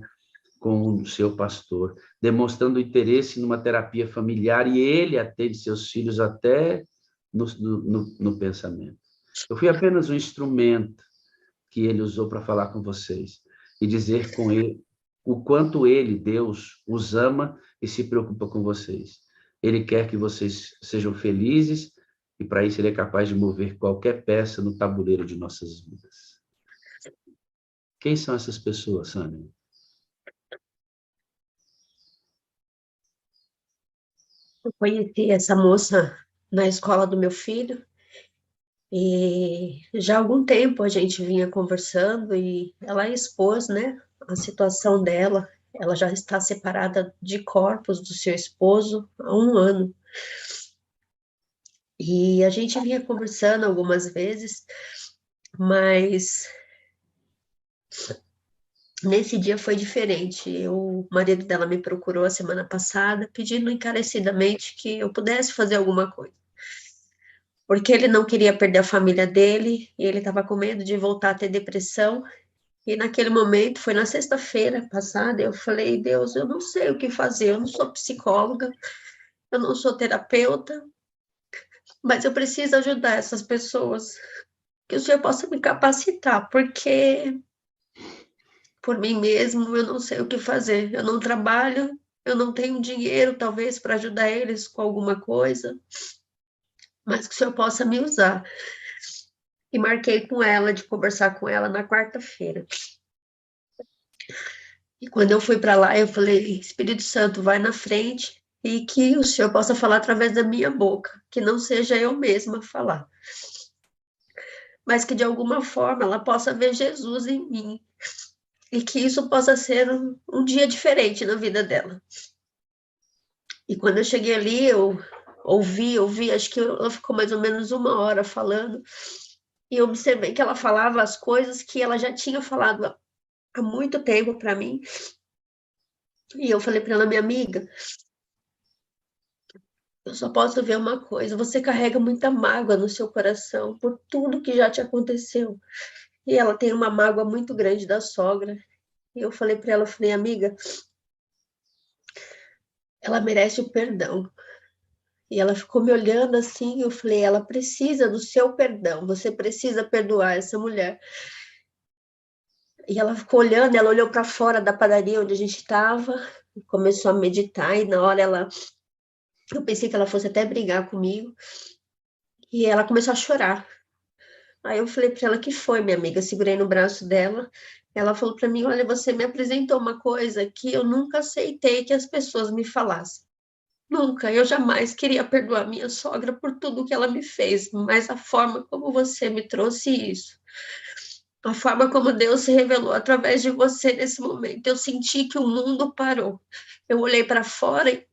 S1: com o seu pastor, demonstrando interesse numa terapia familiar, e ele atende seus filhos até no pensamento. Eu fui apenas um instrumento que ele usou para falar com vocês e dizer com ele o quanto ele, Deus, os ama e se preocupa com vocês. Ele quer que vocês sejam felizes e para isso ele é capaz de mover qualquer peça no tabuleiro de nossas vidas. Quem são essas pessoas, Sânia?
S8: Eu conheci essa moça na escola do meu filho e já há algum tempo a gente vinha conversando e ela expôs, né, a situação dela. Ela já está separada de corpos do seu esposo há 1 ano. E a gente vinha conversando algumas vezes, mas nesse dia foi diferente. O marido dela me procurou a semana passada, pedindo encarecidamente que eu pudesse fazer alguma coisa. Porque ele não queria perder a família dele, e ele estava com medo de voltar a ter depressão. E naquele momento, foi na sexta-feira passada, eu falei, Deus, eu não sei o que fazer, eu não sou psicóloga, eu não sou terapeuta, mas eu preciso ajudar essas pessoas, que o Senhor possa me capacitar, porque por mim mesmo eu não sei o que fazer, eu não trabalho, eu não tenho dinheiro talvez para ajudar eles com alguma coisa, mas que o Senhor possa me usar. E marquei com ela de conversar com ela na quarta-feira. E quando eu fui para lá, eu falei, Espírito Santo, vai na frente e que o Senhor possa falar através da minha boca, que não seja eu mesma falar, mas que de alguma forma ela possa ver Jesus em mim e que isso possa ser um dia diferente na vida dela. E quando eu cheguei ali, eu ouvi, acho que ela ficou mais ou menos 1 hora falando, e eu observei que ela falava as coisas que ela já tinha falado há muito tempo para mim. E eu falei para ela, minha amiga, eu só posso ver uma coisa, você carrega muita mágoa no seu coração por tudo que já te aconteceu. E ela tem uma mágoa muito grande da sogra. E eu falei para ela, eu falei, amiga, ela merece o perdão. E ela ficou me olhando assim, eu falei, ela precisa do seu perdão, você precisa perdoar essa mulher. E ela ficou olhando, ela olhou para fora da padaria onde a gente estava, começou a meditar, e na hora eu pensei que ela fosse até brigar comigo, e ela começou a chorar. Aí eu falei para ela, que foi, minha amiga? Segurei no braço dela, ela falou para mim, olha, você me apresentou uma coisa que eu nunca aceitei que as pessoas me falassem. Nunca, eu jamais queria perdoar minha sogra por tudo que ela me fez, mas a forma como você me trouxe isso, a forma como Deus se revelou através de você nesse momento, eu senti que o mundo parou. Eu olhei para fora e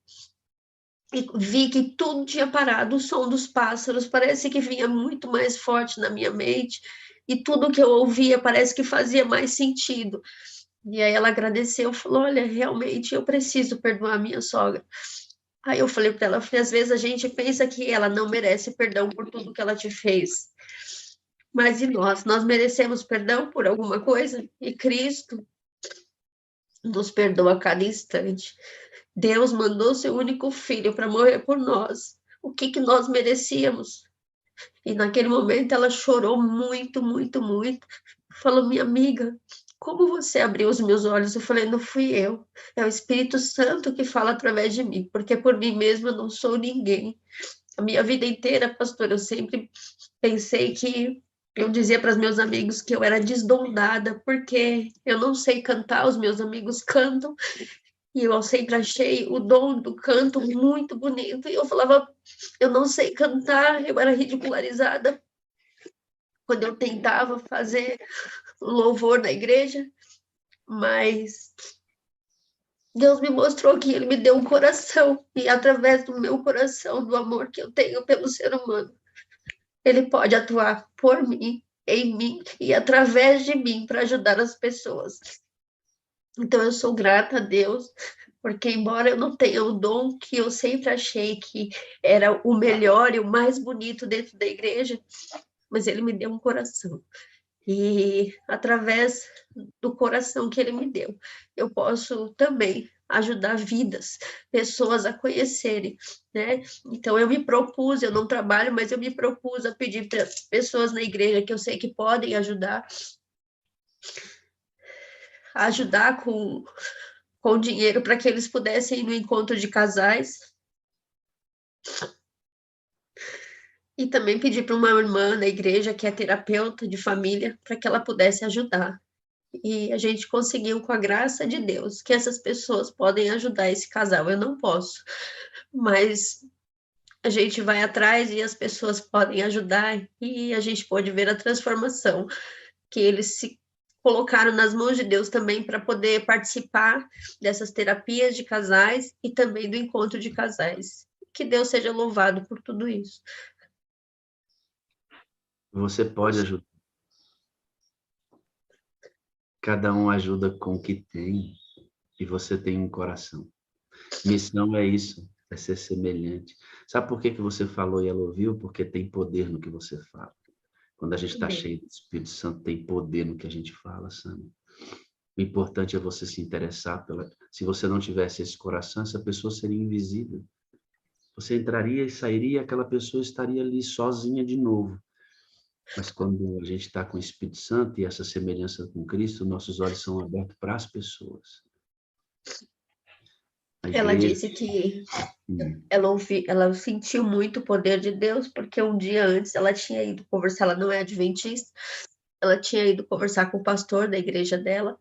S8: vi que tudo tinha parado, o som dos pássaros parece que vinha muito mais forte na minha mente, e tudo que eu ouvia parece que fazia mais sentido. E aí ela agradeceu, falou, olha, realmente eu preciso perdoar minha sogra. Aí eu falei para ela, às vezes a gente pensa que ela não merece perdão por tudo que ela te fez. Mas e nós? Nós merecemos perdão por alguma coisa? E Cristo nos perdoa a cada instante. Deus mandou seu único filho para morrer por nós. O que nós merecíamos? E naquele momento ela chorou muito, muito, muito. Falou, minha amiga, como você abriu os meus olhos? Eu falei, não fui eu, é o Espírito Santo que fala através de mim, porque por mim mesma eu não sou ninguém. A minha vida inteira, pastor, eu sempre pensei que eu dizia para os meus amigos que eu era desdondada, porque eu não sei cantar, os meus amigos cantam, e eu sempre achei o dom do canto muito bonito, e eu falava, eu não sei cantar, eu era ridicularizada quando eu tentava fazer louvor na igreja, mas Deus me mostrou que Ele me deu um coração, e através do meu coração, do amor que eu tenho pelo ser humano, Ele pode atuar por mim em mim e através de mim para ajudar as pessoas. Então, eu sou grata a Deus, porque embora eu não tenha o dom que eu sempre achei que era o melhor e o mais bonito dentro da igreja, mas Ele me deu um coração. E através do coração que Ele me deu, eu posso também ajudar vidas, pessoas a conhecerem, né? Então, eu me propus, eu não trabalho, mas eu me propus a pedir para pessoas na igreja que eu sei que podem ajudar, a ajudar com dinheiro para que eles pudessem ir no encontro de casais. E também pedir para uma irmã na igreja, que é terapeuta de família, para que ela pudesse ajudar. E a gente conseguiu, com a graça de Deus, que essas pessoas podem ajudar esse casal. Eu não posso, mas a gente vai atrás e as pessoas podem ajudar e a gente pode ver a transformação que eles se colocaram nas mãos de Deus também para poder participar dessas terapias de casais e também do encontro de casais. Que Deus seja louvado por tudo isso.
S1: Você pode ajudar. Cada um ajuda com o que tem e você tem um coração. Missão é isso, é ser semelhante. Sabe por que você falou e ela ouviu? Porque tem poder no que você fala. Quando a gente está cheio do Espírito Santo, tem poder no que a gente fala, sabe? O importante é você se interessar pela... Se você não tivesse esse coração, essa pessoa seria invisível. Você entraria e sairia, aquela pessoa estaria ali sozinha de novo. Mas quando a gente está com o Espírito Santo e essa semelhança com Cristo, nossos olhos são abertos para as pessoas.
S8: Ela disse que ela sentiu muito o poder de Deus, porque um dia antes ela tinha ido conversar, ela não é adventista, ela tinha ido conversar com o pastor da igreja dela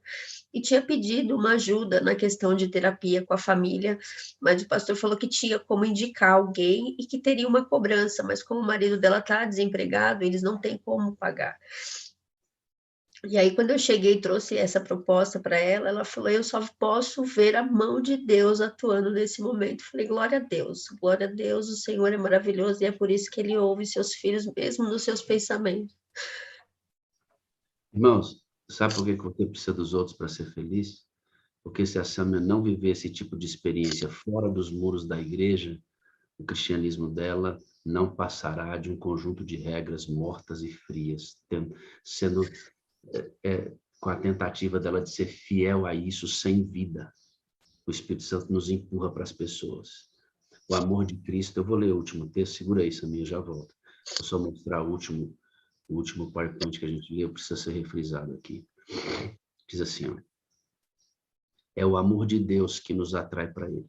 S8: e tinha pedido uma ajuda na questão de terapia com a família, mas o pastor falou que tinha como indicar alguém e que teria uma cobrança, mas como o marido dela está desempregado, eles não têm como pagar. E aí, quando eu cheguei e trouxe essa proposta para ela, ela falou, eu só posso ver a mão de Deus atuando nesse momento. Eu falei, glória a Deus, o Senhor é maravilhoso e é por isso que Ele ouve seus filhos, mesmo nos seus pensamentos.
S1: Irmãos, sabe por que você precisa dos outros para ser feliz? Porque se a Sâmia não viver esse tipo de experiência fora dos muros da igreja, o cristianismo dela não passará de um conjunto de regras mortas e frias, sendo com a tentativa dela de ser fiel a isso sem vida. O Espírito Santo nos empurra para as pessoas. O amor de Cristo, eu vou ler o último texto, segura aí, Samir, já volto. Vou só mostrar o último PowerPoint que a gente leu, precisa ser refrisado aqui. Diz assim, ó, é o amor de Deus que nos atrai para Ele.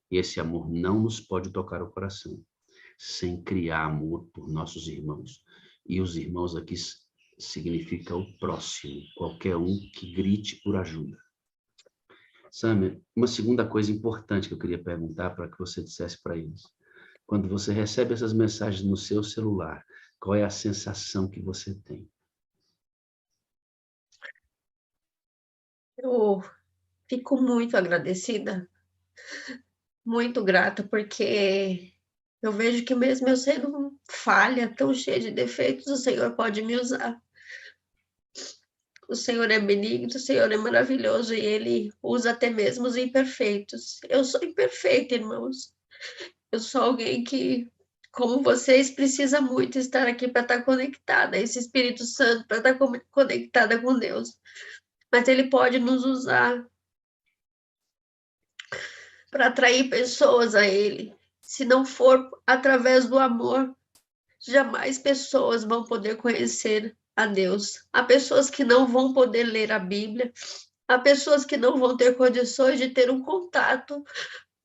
S1: E esse amor não nos pode tocar o coração sem criar amor por nossos irmãos. E os irmãos aqui significa o próximo, qualquer um que grite por ajuda. Samia, uma segunda coisa importante que eu queria perguntar para que você dissesse para eles. Quando você recebe essas mensagens no seu celular, qual é a sensação que você tem?
S8: Eu fico muito agradecida, muito grata, porque eu vejo que mesmo eu sendo falha, tão cheia de defeitos, o Senhor pode me usar. O Senhor é benigno, o Senhor é maravilhoso e Ele usa até mesmo os imperfeitos. Eu sou imperfeita, irmãos. Eu sou alguém que, como vocês, precisa muito estar aqui para estar conectada, esse Espírito Santo, para estar conectada com Deus. Mas Ele pode nos usar para atrair pessoas a Ele. Se não for através do amor, jamais pessoas vão poder conhecer a Deus. Há pessoas que não vão poder ler a Bíblia, há pessoas que não vão ter condições de ter um contato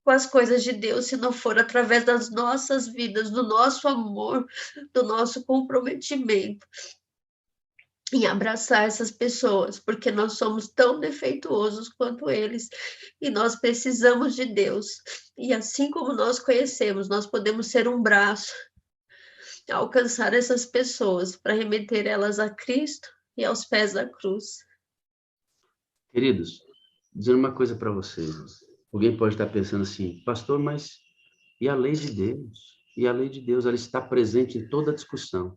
S8: com as coisas de Deus se não for através das nossas vidas, do nosso amor, do nosso comprometimento em abraçar essas pessoas, porque nós somos tão defeituosos quanto eles e nós precisamos de Deus. E assim como nós conhecemos, nós podemos ser um braço alcançar essas pessoas para remeter elas a Cristo e aos pés da cruz.
S1: Queridos, dizendo uma coisa para vocês. Alguém pode estar pensando assim, pastor, mas e a lei de Deus? E a lei de Deus, ela está presente em toda a discussão.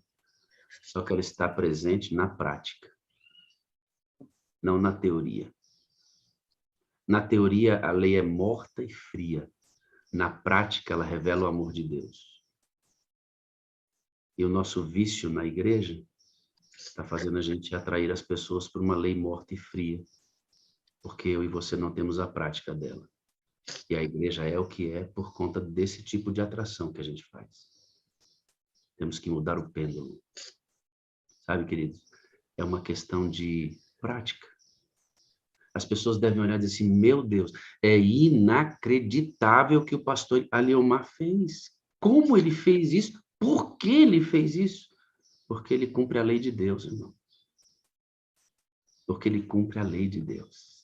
S1: Só que ela está presente na prática, não na teoria. Na teoria, a lei é morta e fria. Na prática, ela revela o amor de Deus. E o nosso vício na igreja está fazendo a gente atrair as pessoas por uma lei morta e fria, porque eu e você não temos a prática dela. E a igreja é o que é por conta desse tipo de atração que a gente faz. Temos que mudar o pêndulo. Sabe, queridos? É uma questão de prática. As pessoas devem olhar e dizer assim, meu Deus, é inacreditável o que o pastor Aliomar fez. Como ele fez isso? Por que ele fez isso? Porque ele cumpre a lei de Deus, irmão. Porque ele cumpre a lei de Deus.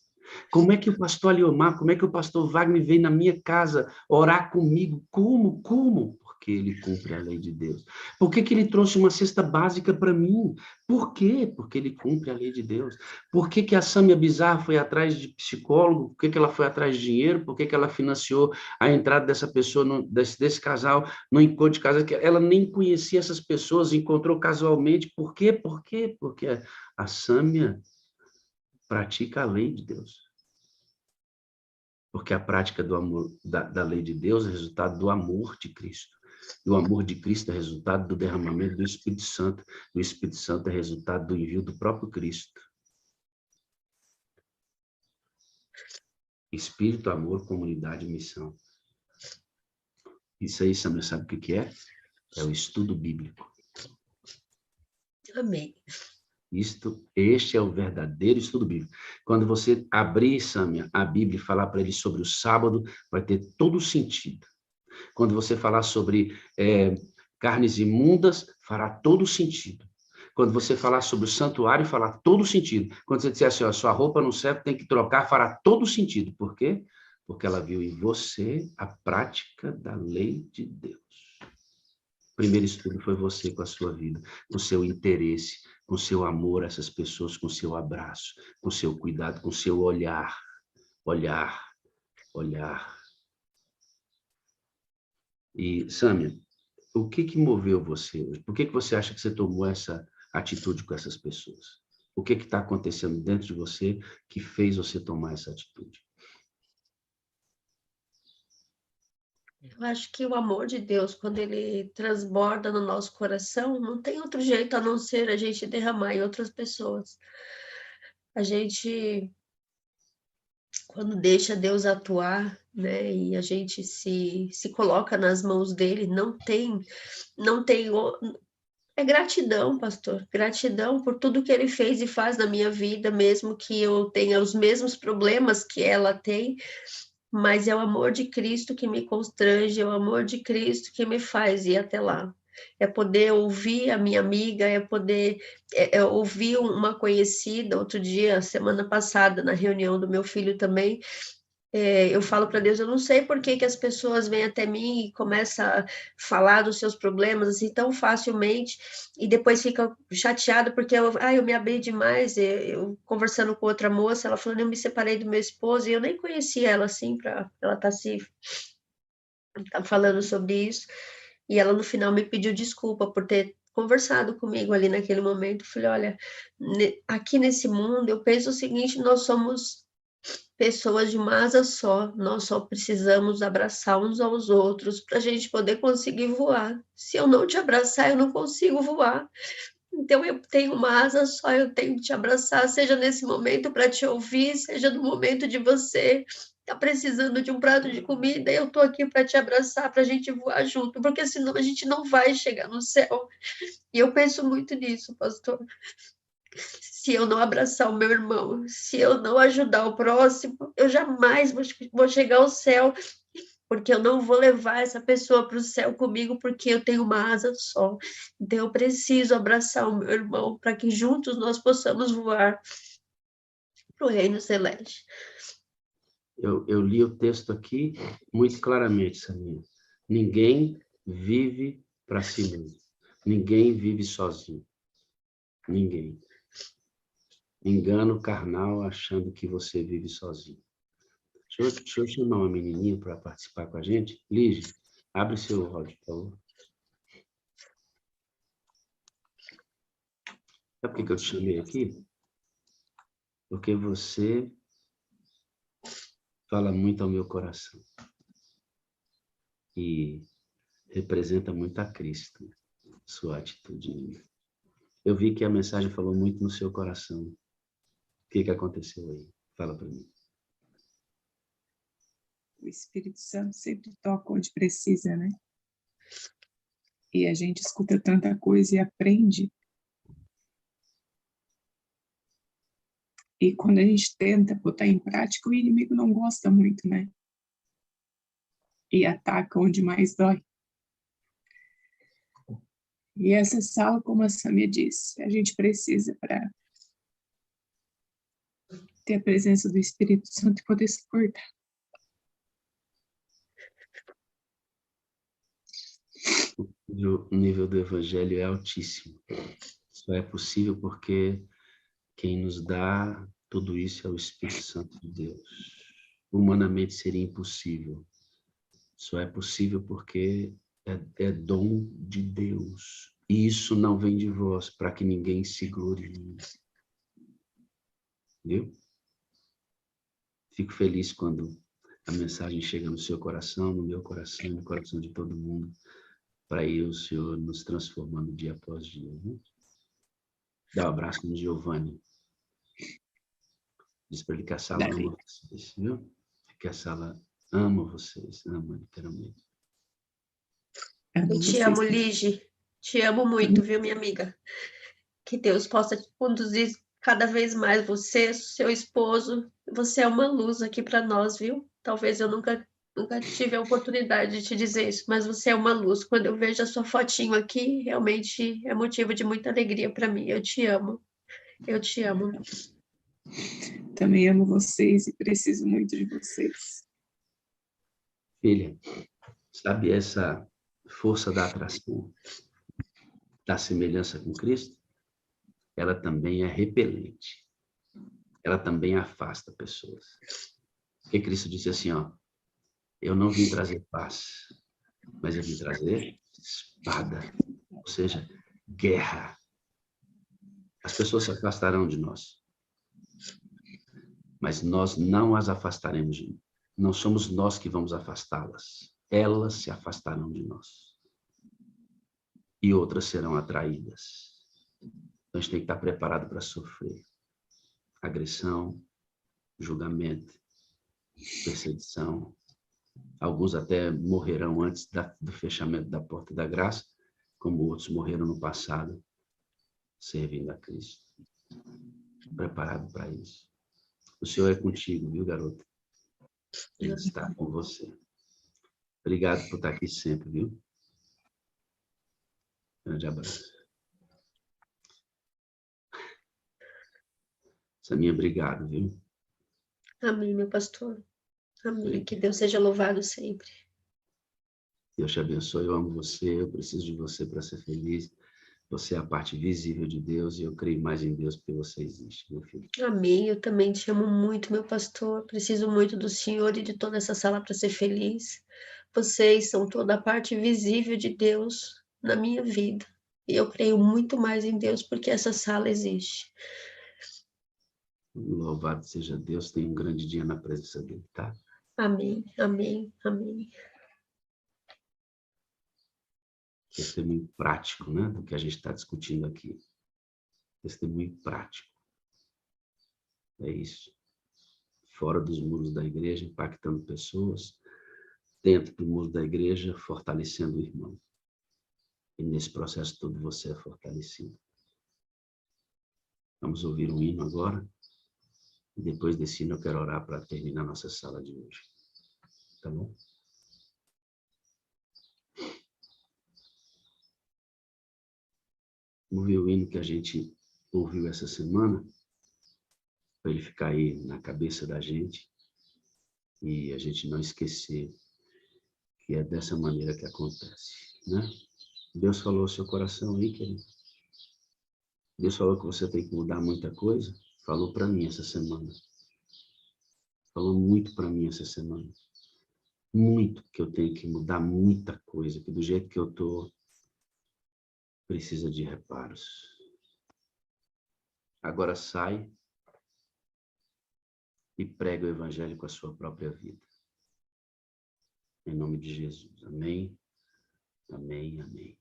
S1: Como é que o pastor Aliomar, como é que o pastor Wagner vem na minha casa orar comigo? Como? Porque ele cumpre a lei de Deus. Por que ele trouxe uma cesta básica para mim? Por quê? Porque ele cumpre a lei de Deus. Por que a Sâmia Bizarra foi atrás de psicólogo? Por que ela foi atrás de dinheiro? Por que ela financiou a entrada dessa pessoa, desse casal, no encontro de casa? Ela nem conhecia essas pessoas, encontrou casualmente. Por quê? Porque a Sâmia pratica a lei de Deus. Porque a prática do amor, da lei de Deus é resultado do amor de Cristo. E o amor de Cristo é resultado do derramamento do Espírito Santo. E o Espírito Santo é resultado do envio do próprio Cristo. Espírito, amor, comunidade e missão. Isso aí, Samuel, sabe o que é? É o estudo bíblico.
S8: Amém.
S1: Este é o verdadeiro estudo bíblico. Quando você abrir, Sâmia, a Bíblia e falar para ele sobre o sábado, vai ter todo o sentido. Quando você falar sobre carnes imundas, fará todo o sentido. Quando você falar sobre o santuário, fará todo o sentido. Quando você disser assim, ó, sua roupa não serve, tem que trocar, fará todo o sentido. Por quê? Porque ela viu em você a prática da lei de Deus. O primeiro estudo foi você com a sua vida, com o seu interesse, com o seu amor a essas pessoas, com o seu abraço, com o seu cuidado, com o seu olhar. E, Sâmia, o que moveu você hoje? Por que você acha que você tomou essa atitude com essas pessoas? O que está acontecendo dentro de você que fez você tomar essa atitude?
S8: Eu acho que o amor de Deus, quando ele transborda no nosso coração, não tem outro jeito a não ser a gente derramar em outras pessoas. A gente, quando deixa Deus atuar, né, e a gente se coloca nas mãos dele, é gratidão, pastor, gratidão por tudo que ele fez e faz na minha vida, mesmo que eu tenha os mesmos problemas que ela tem, mas é o amor de Cristo que me constrange, é o amor de Cristo que me faz ir até lá. É poder ouvir a minha amiga, é poder ouvir uma conhecida. Outro dia, semana passada, na reunião do meu filho também, eu falo para Deus, eu não sei por que as pessoas vêm até mim e começam a falar dos seus problemas assim tão facilmente e depois ficam chateadas porque eu me abri demais. Eu conversando com outra moça, ela falando, eu me separei do meu esposo e eu nem conhecia ela assim, para ela tá falando sobre isso. E ela no final me pediu desculpa por ter conversado comigo ali naquele momento. Eu falei, olha, aqui nesse mundo eu penso o seguinte, nós somos pessoas de uma asa só, nós só precisamos abraçar uns aos outros para a gente poder conseguir voar. Se eu não te abraçar, eu não consigo voar. Então eu tenho uma asa só, eu tenho que te abraçar, seja nesse momento para te ouvir, seja no momento de você estar precisando de um prato de comida, eu estou aqui para te abraçar, para a gente voar junto, porque senão a gente não vai chegar no céu. E eu penso muito nisso, pastor. Se eu não abraçar o meu irmão, se eu não ajudar o próximo, eu jamais vou chegar ao céu, porque eu não vou levar essa pessoa para o céu comigo, porque eu tenho uma asa só. Então eu preciso abraçar o meu irmão, para que juntos nós possamos voar para o reino celeste.
S1: Eu li o texto aqui muito claramente, Saminha. Ninguém vive para si mesmo. Ninguém vive sozinho. Ninguém. Engano carnal achando que você vive sozinho. Deixa eu chamar uma menininha para participar com a gente. Lígia, abre seu áudio, por favor. Sabe por que eu te chamei aqui? Porque você fala muito ao meu coração. E representa muito a Cristo, sua atitude. Eu vi que a mensagem falou muito no seu coração. O que aconteceu aí? Fala para mim.
S7: O Espírito Santo sempre toca onde precisa, né? E a gente escuta tanta coisa e aprende. E quando a gente tenta botar em prática, o inimigo não gosta muito, né? E ataca onde mais dói. E essa sala, como a Samia disse, a gente precisa para ter a presença do Espírito Santo e poder suportar.
S1: O nível do evangelho é altíssimo. Só é possível porque quem nos dá tudo isso é o Espírito Santo de Deus. Humanamente seria impossível. Só é possível porque é dom de Deus. E isso não vem de vós, para que ninguém se glorie. Viu? Fico feliz quando a mensagem chega no seu coração, no meu coração, no coração de todo mundo, para ir o Senhor nos transformando dia após dia. Viu? Dá um abraço no Giovanni. Diz para ele que a sala ama vocês, viu? Que a sala ama vocês, ama literalmente.
S8: Eu te amo, Lige. Te amo muito, viu, minha amiga? Que Deus possa te conduzir cada vez mais você, seu esposo. Você é uma luz aqui para nós, viu? Talvez eu nunca tive a oportunidade de te dizer isso, mas você é uma luz. Quando eu vejo a sua fotinho aqui, realmente é motivo de muita alegria para mim. Eu te amo. Eu te amo.
S7: Também amo vocês e preciso muito de vocês.
S1: Filha, sabe essa força da atração, da semelhança com Cristo? Ela também é repelente. Ela também afasta pessoas. Porque Cristo disse assim, ó, eu não vim trazer paz, mas eu vim trazer espada, ou seja, guerra. As pessoas se afastarão de nós, mas nós não as afastaremos. Não somos nós que vamos afastá-las. Elas se afastarão de nós. E outras serão atraídas. Então, a gente tem que estar preparado para sofrer agressão, julgamento, perseguição. Alguns até morrerão antes do fechamento da porta da graça, como outros morreram no passado, servindo a Cristo. Preparado para isso. O Senhor é contigo, viu, garota? Ele está com você. Obrigado por estar aqui sempre, viu? Grande abraço. Saminha, obrigado, viu?
S8: Amém, meu pastor. Amém. Que Deus seja louvado sempre.
S1: Deus te abençoe. Eu amo você. Eu preciso de você para ser feliz. Você é a parte visível de Deus e eu creio mais em Deus porque você existe, meu filho.
S8: Amém. Eu também te amo muito, meu pastor. Preciso muito do Senhor e de toda essa sala para ser feliz. Vocês são toda a parte visível de Deus na minha vida. E eu creio muito mais em Deus porque essa sala existe.
S1: Louvado seja Deus. Tenha um grande dia na presença dele, tá?
S8: Amém, amém, amém.
S1: Testemunho prático, né? Do que a gente está discutindo aqui. Testemunho prático. É isso. Fora dos muros da igreja, impactando pessoas. Dentro do muro da igreja, fortalecendo o irmão. E nesse processo todo você é fortalecido. Vamos ouvir um hino agora. E depois desse hino eu quero orar para terminar nossa sala de hoje. Tá bom? Vamos ouvir o hino que a gente ouviu essa semana, para ele ficar aí na cabeça da gente e a gente não esquecer que é dessa maneira que acontece, né? Deus falou ao seu coração aí, querido. Deus falou que você tem que mudar muita coisa. Falou para mim essa semana. Falou muito para mim essa semana. Muito que eu tenho que mudar muita coisa, que do jeito que eu tô precisa de reparos. Agora sai e prega o evangelho com a sua própria vida. Em nome de Jesus. Amém. Amém, amém.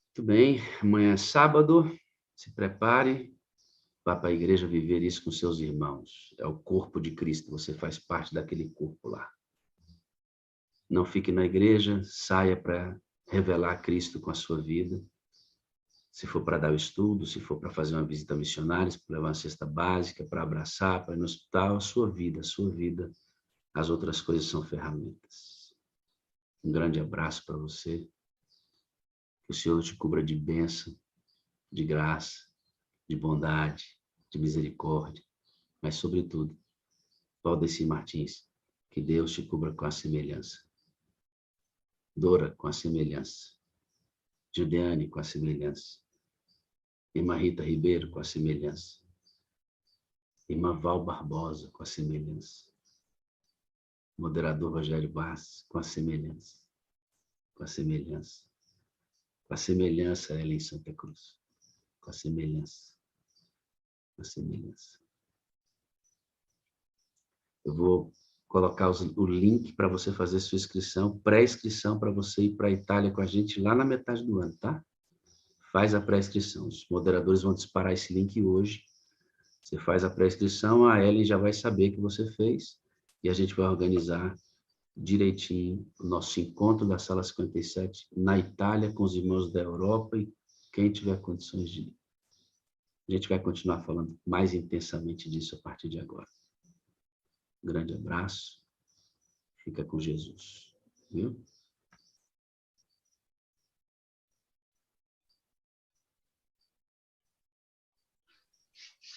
S1: Muito bem. Amanhã é sábado. Se prepare. Vá para a igreja viver isso com seus irmãos. É o corpo de Cristo. Você faz parte daquele corpo lá. Não fique na igreja. Saia para revelar Cristo com a sua vida. Se for para dar o estudo, se for para fazer uma visita missionária, para levar uma cesta básica, para abraçar, para ir no hospital, a sua vida. As outras coisas são ferramentas. Um grande abraço para você. Que o Senhor te cubra de bênção, de graça, de bondade, de misericórdia. Mas, sobretudo, Valdeci Martins, que Deus te cubra com a semelhança. Dora, com a semelhança. Juliane, com a semelhança. Irmã Rita Ribeiro, com a semelhança. Irmã Val Barbosa, com a semelhança. Moderador Rogério Bastos, com a semelhança. Com a semelhança. Com a semelhança, Ellen Santa Cruz. Com a semelhança. Com a semelhança. Eu vou colocar o link para você fazer sua inscrição, pré-inscrição para você ir para a Itália com a gente lá na metade do ano, tá? Faz a pré-inscrição. Os moderadores vão disparar esse link hoje. Você faz a pré-inscrição, a Ellen já vai saber que você fez e a gente vai organizar direitinho o nosso encontro da Sala 57 na Itália com os irmãos da Europa e quem tiver condições de ir. A gente vai continuar falando mais intensamente disso a partir de agora. Um grande abraço. Fica com Jesus. Viu?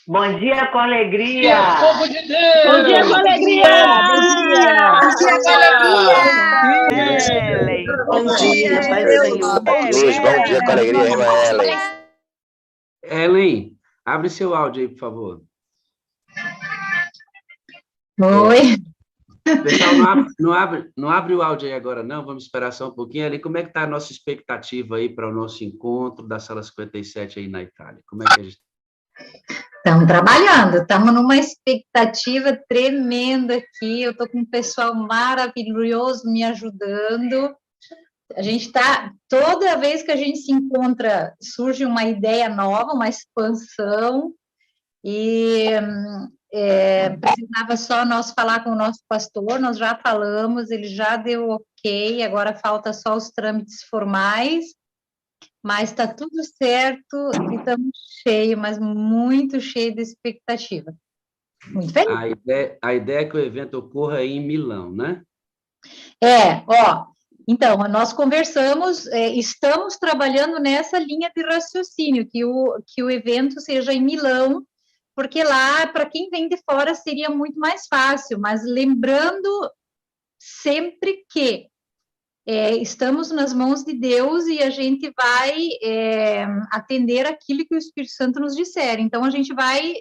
S10: Bom dia com alegria!
S11: Povo de Deus!
S10: Bom dia com alegria!
S8: Bom dia com alegria!
S10: Bom dia, Pai Senhor!
S11: Bom dia com alegria, irmã Ellen!
S1: Ellen, abre seu áudio aí, por favor.
S12: Oi.
S1: Pessoal, não abre o áudio aí agora, não. Vamos esperar só um pouquinho. Ali, como é que está a nossa expectativa aí para o nosso encontro da Sala 57 aí na Itália? Como é que a gente...
S12: Estamos trabalhando, estamos numa expectativa tremenda aqui. Eu estou com um pessoal maravilhoso me ajudando. A gente está, toda vez que a gente se encontra, surge uma ideia nova, uma expansão. E precisava só nós falar com o nosso pastor, nós já falamos, ele já deu ok, agora falta só os trâmites formais, mas está tudo certo e estamos cheios, mas muito cheio de expectativa. Muito feliz.
S1: A ideia é que o evento ocorra aí em Milão, né?
S12: Então, nós conversamos, estamos trabalhando nessa linha de raciocínio, que o evento seja em Milão, porque lá, para quem vem de fora, seria muito mais fácil, mas lembrando sempre que estamos nas mãos de Deus e a gente vai atender aquilo que o Espírito Santo nos disser. Então, a gente vai,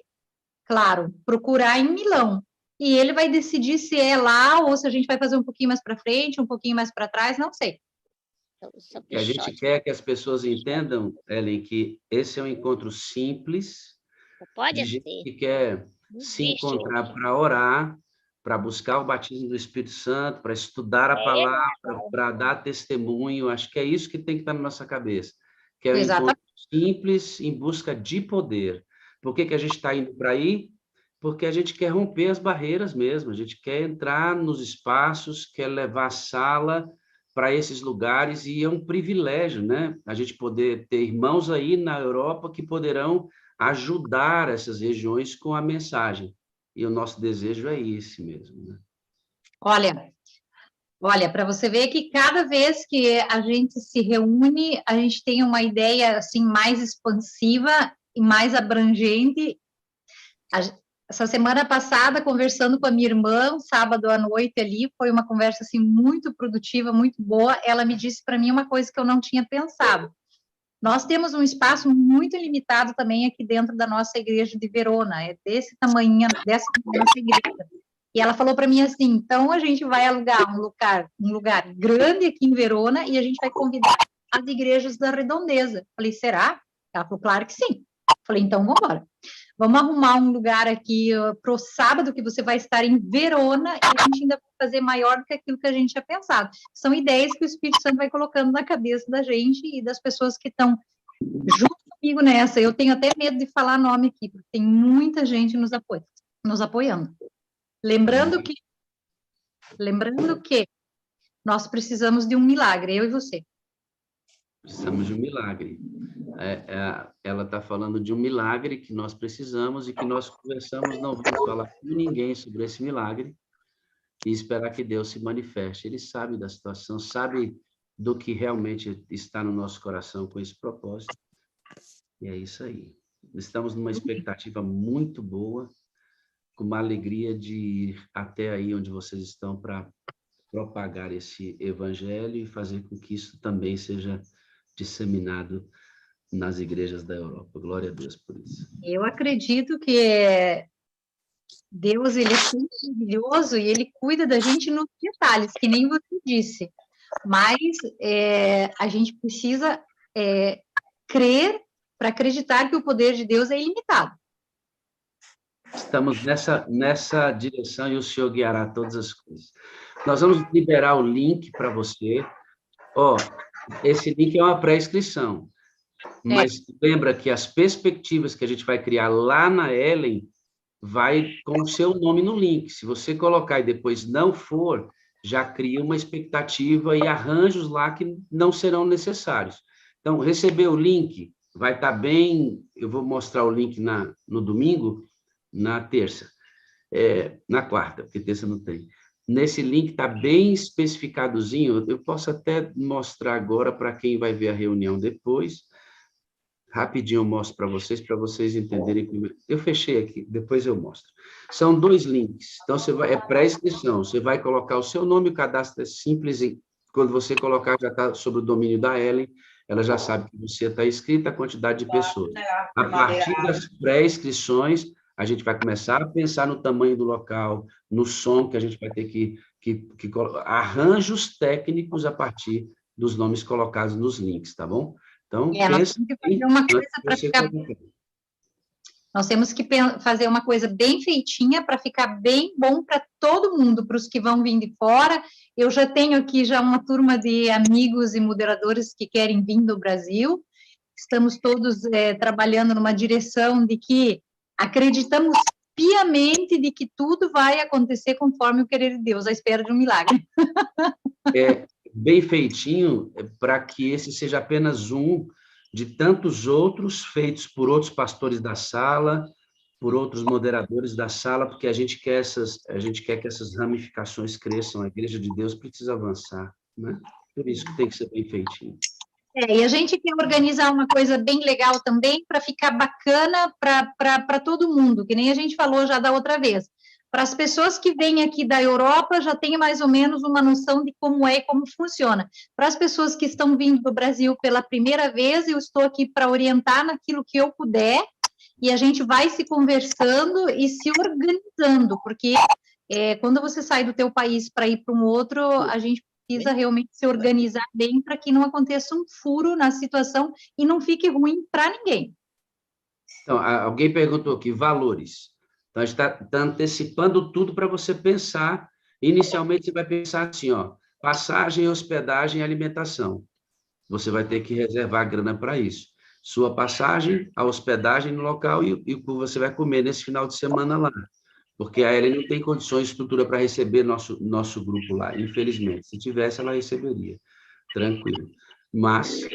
S12: claro, procurar em Milão, e ele vai decidir se é lá ou se a gente vai fazer um pouquinho mais para frente, um pouquinho mais para trás, não sei.
S1: A gente quer que as pessoas entendam, Ellen, que esse é um encontro simples, de gente que quer se encontrar para orar, para buscar o batismo do Espírito Santo, para estudar a palavra, para dar testemunho. Acho que é isso que tem que estar na nossa cabeça, que é um encontro simples em busca de poder. Por que a gente está indo para aí? Porque a gente quer romper as barreiras mesmo, a gente quer entrar nos espaços, quer levar a sala para esses lugares, e é um privilégio, né? A gente poder ter irmãos aí na Europa que poderão ajudar essas regiões com a mensagem. E o nosso desejo é esse mesmo, né?
S12: Olha, para você ver que cada vez que a gente se reúne, a gente tem uma ideia assim mais expansiva e mais abrangente. Essa semana passada, conversando com a minha irmã, sábado à noite ali, foi uma conversa assim muito produtiva, muito boa. Ela me disse para mim uma coisa que eu não tinha pensado. Nós temos um espaço muito limitado também aqui dentro da nossa igreja de Verona, é desse tamanho, dessa nossa igreja. E ela falou para mim assim, então a gente vai alugar um lugar grande aqui em Verona e a gente vai convidar as igrejas da Redondeza. Falei, será? Ela falou, claro que sim. Falei, então vamos embora. Vamos arrumar um lugar aqui para o sábado, que você vai estar em Verona, e a gente ainda vai fazer maior do que aquilo que a gente tinha pensado. São ideias que o Espírito Santo vai colocando na cabeça da gente e das pessoas que estão junto comigo nessa. Eu tenho até medo de falar nome aqui, porque tem muita gente nos apoiando. Lembrando que nós precisamos de um milagre, eu e você.
S1: Precisamos de um milagre. Ela está falando de um milagre que nós precisamos e que nós conversamos, não vamos falar com ninguém sobre esse milagre e esperar que Deus se manifeste. Ele sabe da situação, sabe do que realmente está no nosso coração com esse propósito. E é isso aí. Estamos numa expectativa muito boa, com uma alegria de ir até aí onde vocês estão para propagar esse evangelho e fazer com que isso também seja disseminado nas igrejas da Europa. Glória a Deus por isso.
S12: Eu acredito que Deus, ele é tão maravilhoso e ele cuida da gente nos detalhes, que nem você disse. Mas a gente precisa crer para acreditar que o poder de Deus é ilimitado.
S1: Estamos nessa direção e o Senhor guiará todas as coisas. Nós vamos liberar o link para você. Esse link é uma pré-inscrição. Mas lembra que as perspectivas que a gente vai criar lá na Ellen vai com o seu nome no link. Se você colocar e depois não for, já cria uma expectativa e arranjos lá que não serão necessários. Então, receber o link vai estar bem... Eu vou mostrar o link no domingo, na terça. Na quarta, porque terça não tem. Nesse link está bem especificadozinho. Eu posso até mostrar agora para quem vai ver a reunião depois. Rapidinho eu mostro para vocês entenderem. Eu fechei aqui, depois eu mostro. São 2 links. Então, é pré-inscrição. Você vai colocar o seu nome, o cadastro é simples. Quando você colocar, já está sobre o domínio da Ellen, ela já sabe que você está inscrito, a quantidade de pessoas. A partir das pré-inscrições, a gente vai começar a pensar no tamanho do local, no som que a gente vai ter que arranjos técnicos a partir dos nomes colocados nos links, tá bom? Então,
S12: nós temos que fazer uma coisa para ficar... Nós temos que fazer uma coisa bem feitinha para ficar bem bom para todo mundo, para os que vão vir de fora. Eu já tenho aqui uma turma de amigos e moderadores que querem vir do Brasil. Estamos todos trabalhando numa direção de que acreditamos piamente de que tudo vai acontecer conforme o querer de Deus, à espera de um milagre.
S1: Bem feitinho, para que esse seja apenas um de tantos outros feitos por outros pastores da sala, por outros moderadores da sala, porque a gente quer que essas ramificações cresçam, a Igreja de Deus precisa avançar, né? Por isso que tem que ser bem feitinho.
S12: E a gente quer organizar uma coisa bem legal também, para ficar bacana para todo mundo, que nem a gente falou já da outra vez. Para as pessoas que vêm aqui da Europa, já tem mais ou menos uma noção de como é e como funciona. Para as pessoas que estão vindo do Brasil pela primeira vez, eu estou aqui para orientar naquilo que eu puder, e a gente vai se conversando e se organizando, porque quando você sai do teu país para ir para um outro, a gente precisa realmente se organizar bem para que não aconteça um furo na situação e não fique ruim para ninguém.
S1: Então, alguém perguntou aqui, valores. Então, a gente está antecipando tudo para você pensar. Inicialmente, você vai pensar assim, passagem, hospedagem e alimentação. Você vai ter que reservar grana para isso. Sua passagem, a hospedagem no local e o que você vai comer nesse final de semana lá. Porque a Ellen não tem condições de estrutura para receber nosso grupo lá, infelizmente. Se tivesse, ela receberia. Tranquilo. Mas,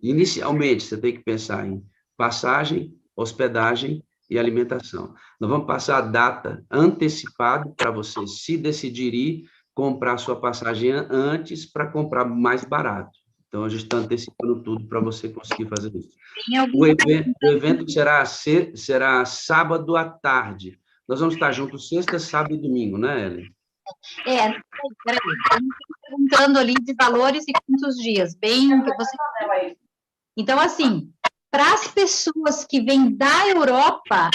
S1: inicialmente, você tem que pensar em passagem, hospedagem e alimentação. Nós vamos passar a data antecipada para você se decidir ir comprar sua passagem antes para comprar mais barato. Então, a gente está antecipando tudo para você conseguir fazer isso. O evento será sábado à tarde. Nós vamos estar juntos sexta, sábado e domingo, né, Ellen?
S12: Peraí. Estamos perguntando ali de valores e quantos dias. Bem o que você... Então, assim... Para as pessoas que vêm da Europa,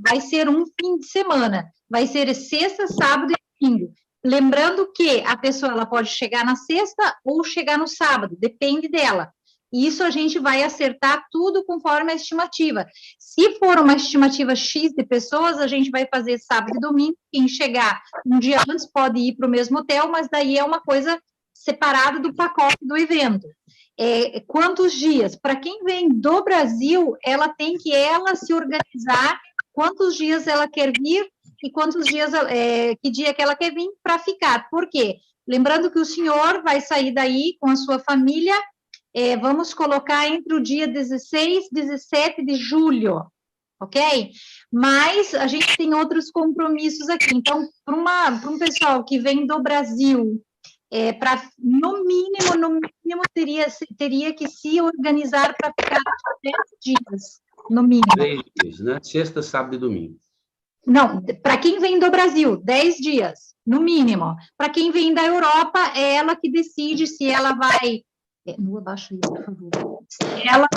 S12: vai ser um fim de semana. Vai ser sexta, sábado e domingo. Lembrando que a pessoa ela pode chegar na sexta ou chegar no sábado, depende dela. Isso a gente vai acertar tudo conforme a estimativa. Se for uma estimativa X de pessoas, a gente vai fazer sábado e domingo. Quem chegar um dia antes pode ir para o mesmo hotel, mas daí é uma coisa separada do pacote do evento. Quantos dias? Para quem vem do Brasil, ela tem que se organizar, quantos dias ela quer vir e quantos dias, que dia que ela quer vir para ficar. Por quê? Lembrando que o senhor vai sair daí com a sua família, vamos colocar entre o dia 16 e 17 de julho, ok? Mas a gente tem outros compromissos aqui. Então, para um pessoal que vem do Brasil, no mínimo, teria que se organizar para ficar 10 dias, no mínimo.
S1: 3 dias, né? Sexta, sábado e domingo.
S12: Não, para quem vem do Brasil, 10 dias, no mínimo. Para quem vem da Europa, é ela que decide se ela vai... No abaixo aí, por favor. Se ela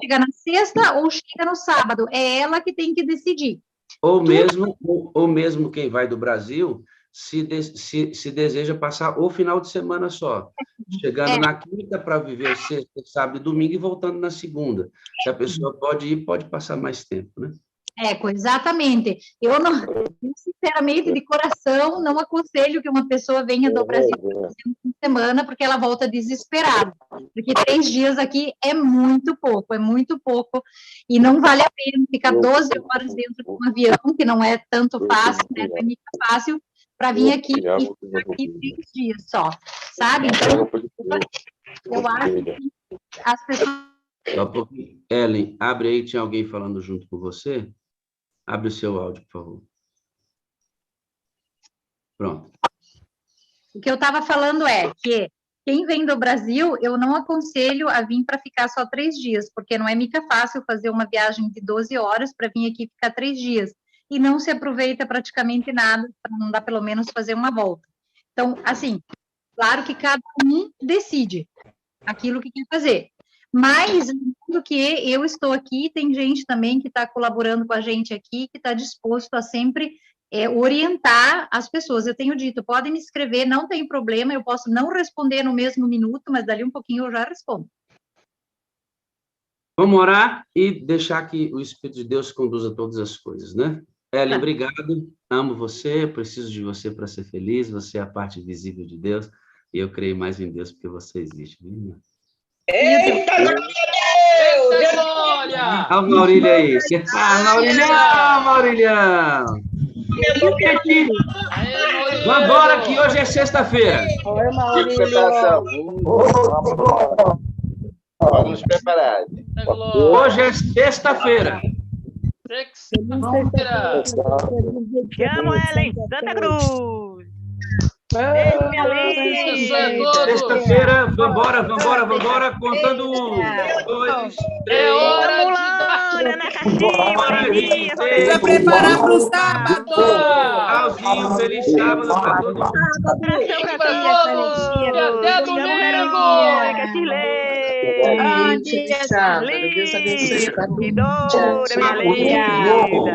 S12: chega na sexta ou chega no sábado, é ela que tem que decidir.
S1: Ou mesmo quem vai do Brasil, se deseja passar o final de semana só, chegando na quinta para viver sexta, sábado e domingo e voltando na segunda. Se a pessoa pode ir, pode passar mais tempo, né?
S12: Exatamente. Eu, sinceramente, de coração, não aconselho que uma pessoa venha do Brasil por semana, porque ela volta desesperada. Porque 3 dias aqui é muito pouco, e não vale a pena ficar 12 horas dentro de um avião, que não é tanto fácil, né? Não é muito fácil, para vir aqui e ficar aqui 3 dias só, sabe? Então, eu acho que as pessoas...
S1: Ellen, abre aí, tinha alguém falando junto com você? Abre o seu áudio, por favor. Pronto.
S12: O que eu estava falando é que quem vem do Brasil, eu não aconselho a vir para ficar só 3 dias, porque não é mica fácil fazer uma viagem de 12 horas para vir aqui ficar 3 dias, e não se aproveita praticamente nada, para não dar pelo menos fazer uma volta. Então, assim, claro que cada um decide aquilo que quer fazer. Mas, do que eu estou aqui, tem gente também que está colaborando com a gente aqui, que está disposto a sempre orientar as pessoas. Eu tenho dito, podem me escrever, não tem problema, eu posso não responder no mesmo minuto, mas dali um pouquinho eu já respondo.
S1: Vamos orar e deixar que o Espírito de Deus conduza todas as coisas, né? Ellen, obrigado, amo você, preciso de você para ser feliz, você é a parte visível de Deus, e eu creio mais em Deus porque você existe, viu?
S10: Eita,
S1: olha! Olha o Maurílio aí. Maurilhão! Vamos embora que hoje é sexta-feira.
S10: Oi, Maurílio.
S11: Vamos preparados.
S1: Hoje é sexta-feira.
S10: Chamo Ellen, Santa Cruz.
S1: Sexta-feira, vambora, contando 1, 2, 3.
S10: Precisa preparar para o sábado.
S1: Tchauzinho, feliz sábado para todo mundo.
S10: Até domingo.
S8: Deus abençoe.
S10: Que dor, minha linda.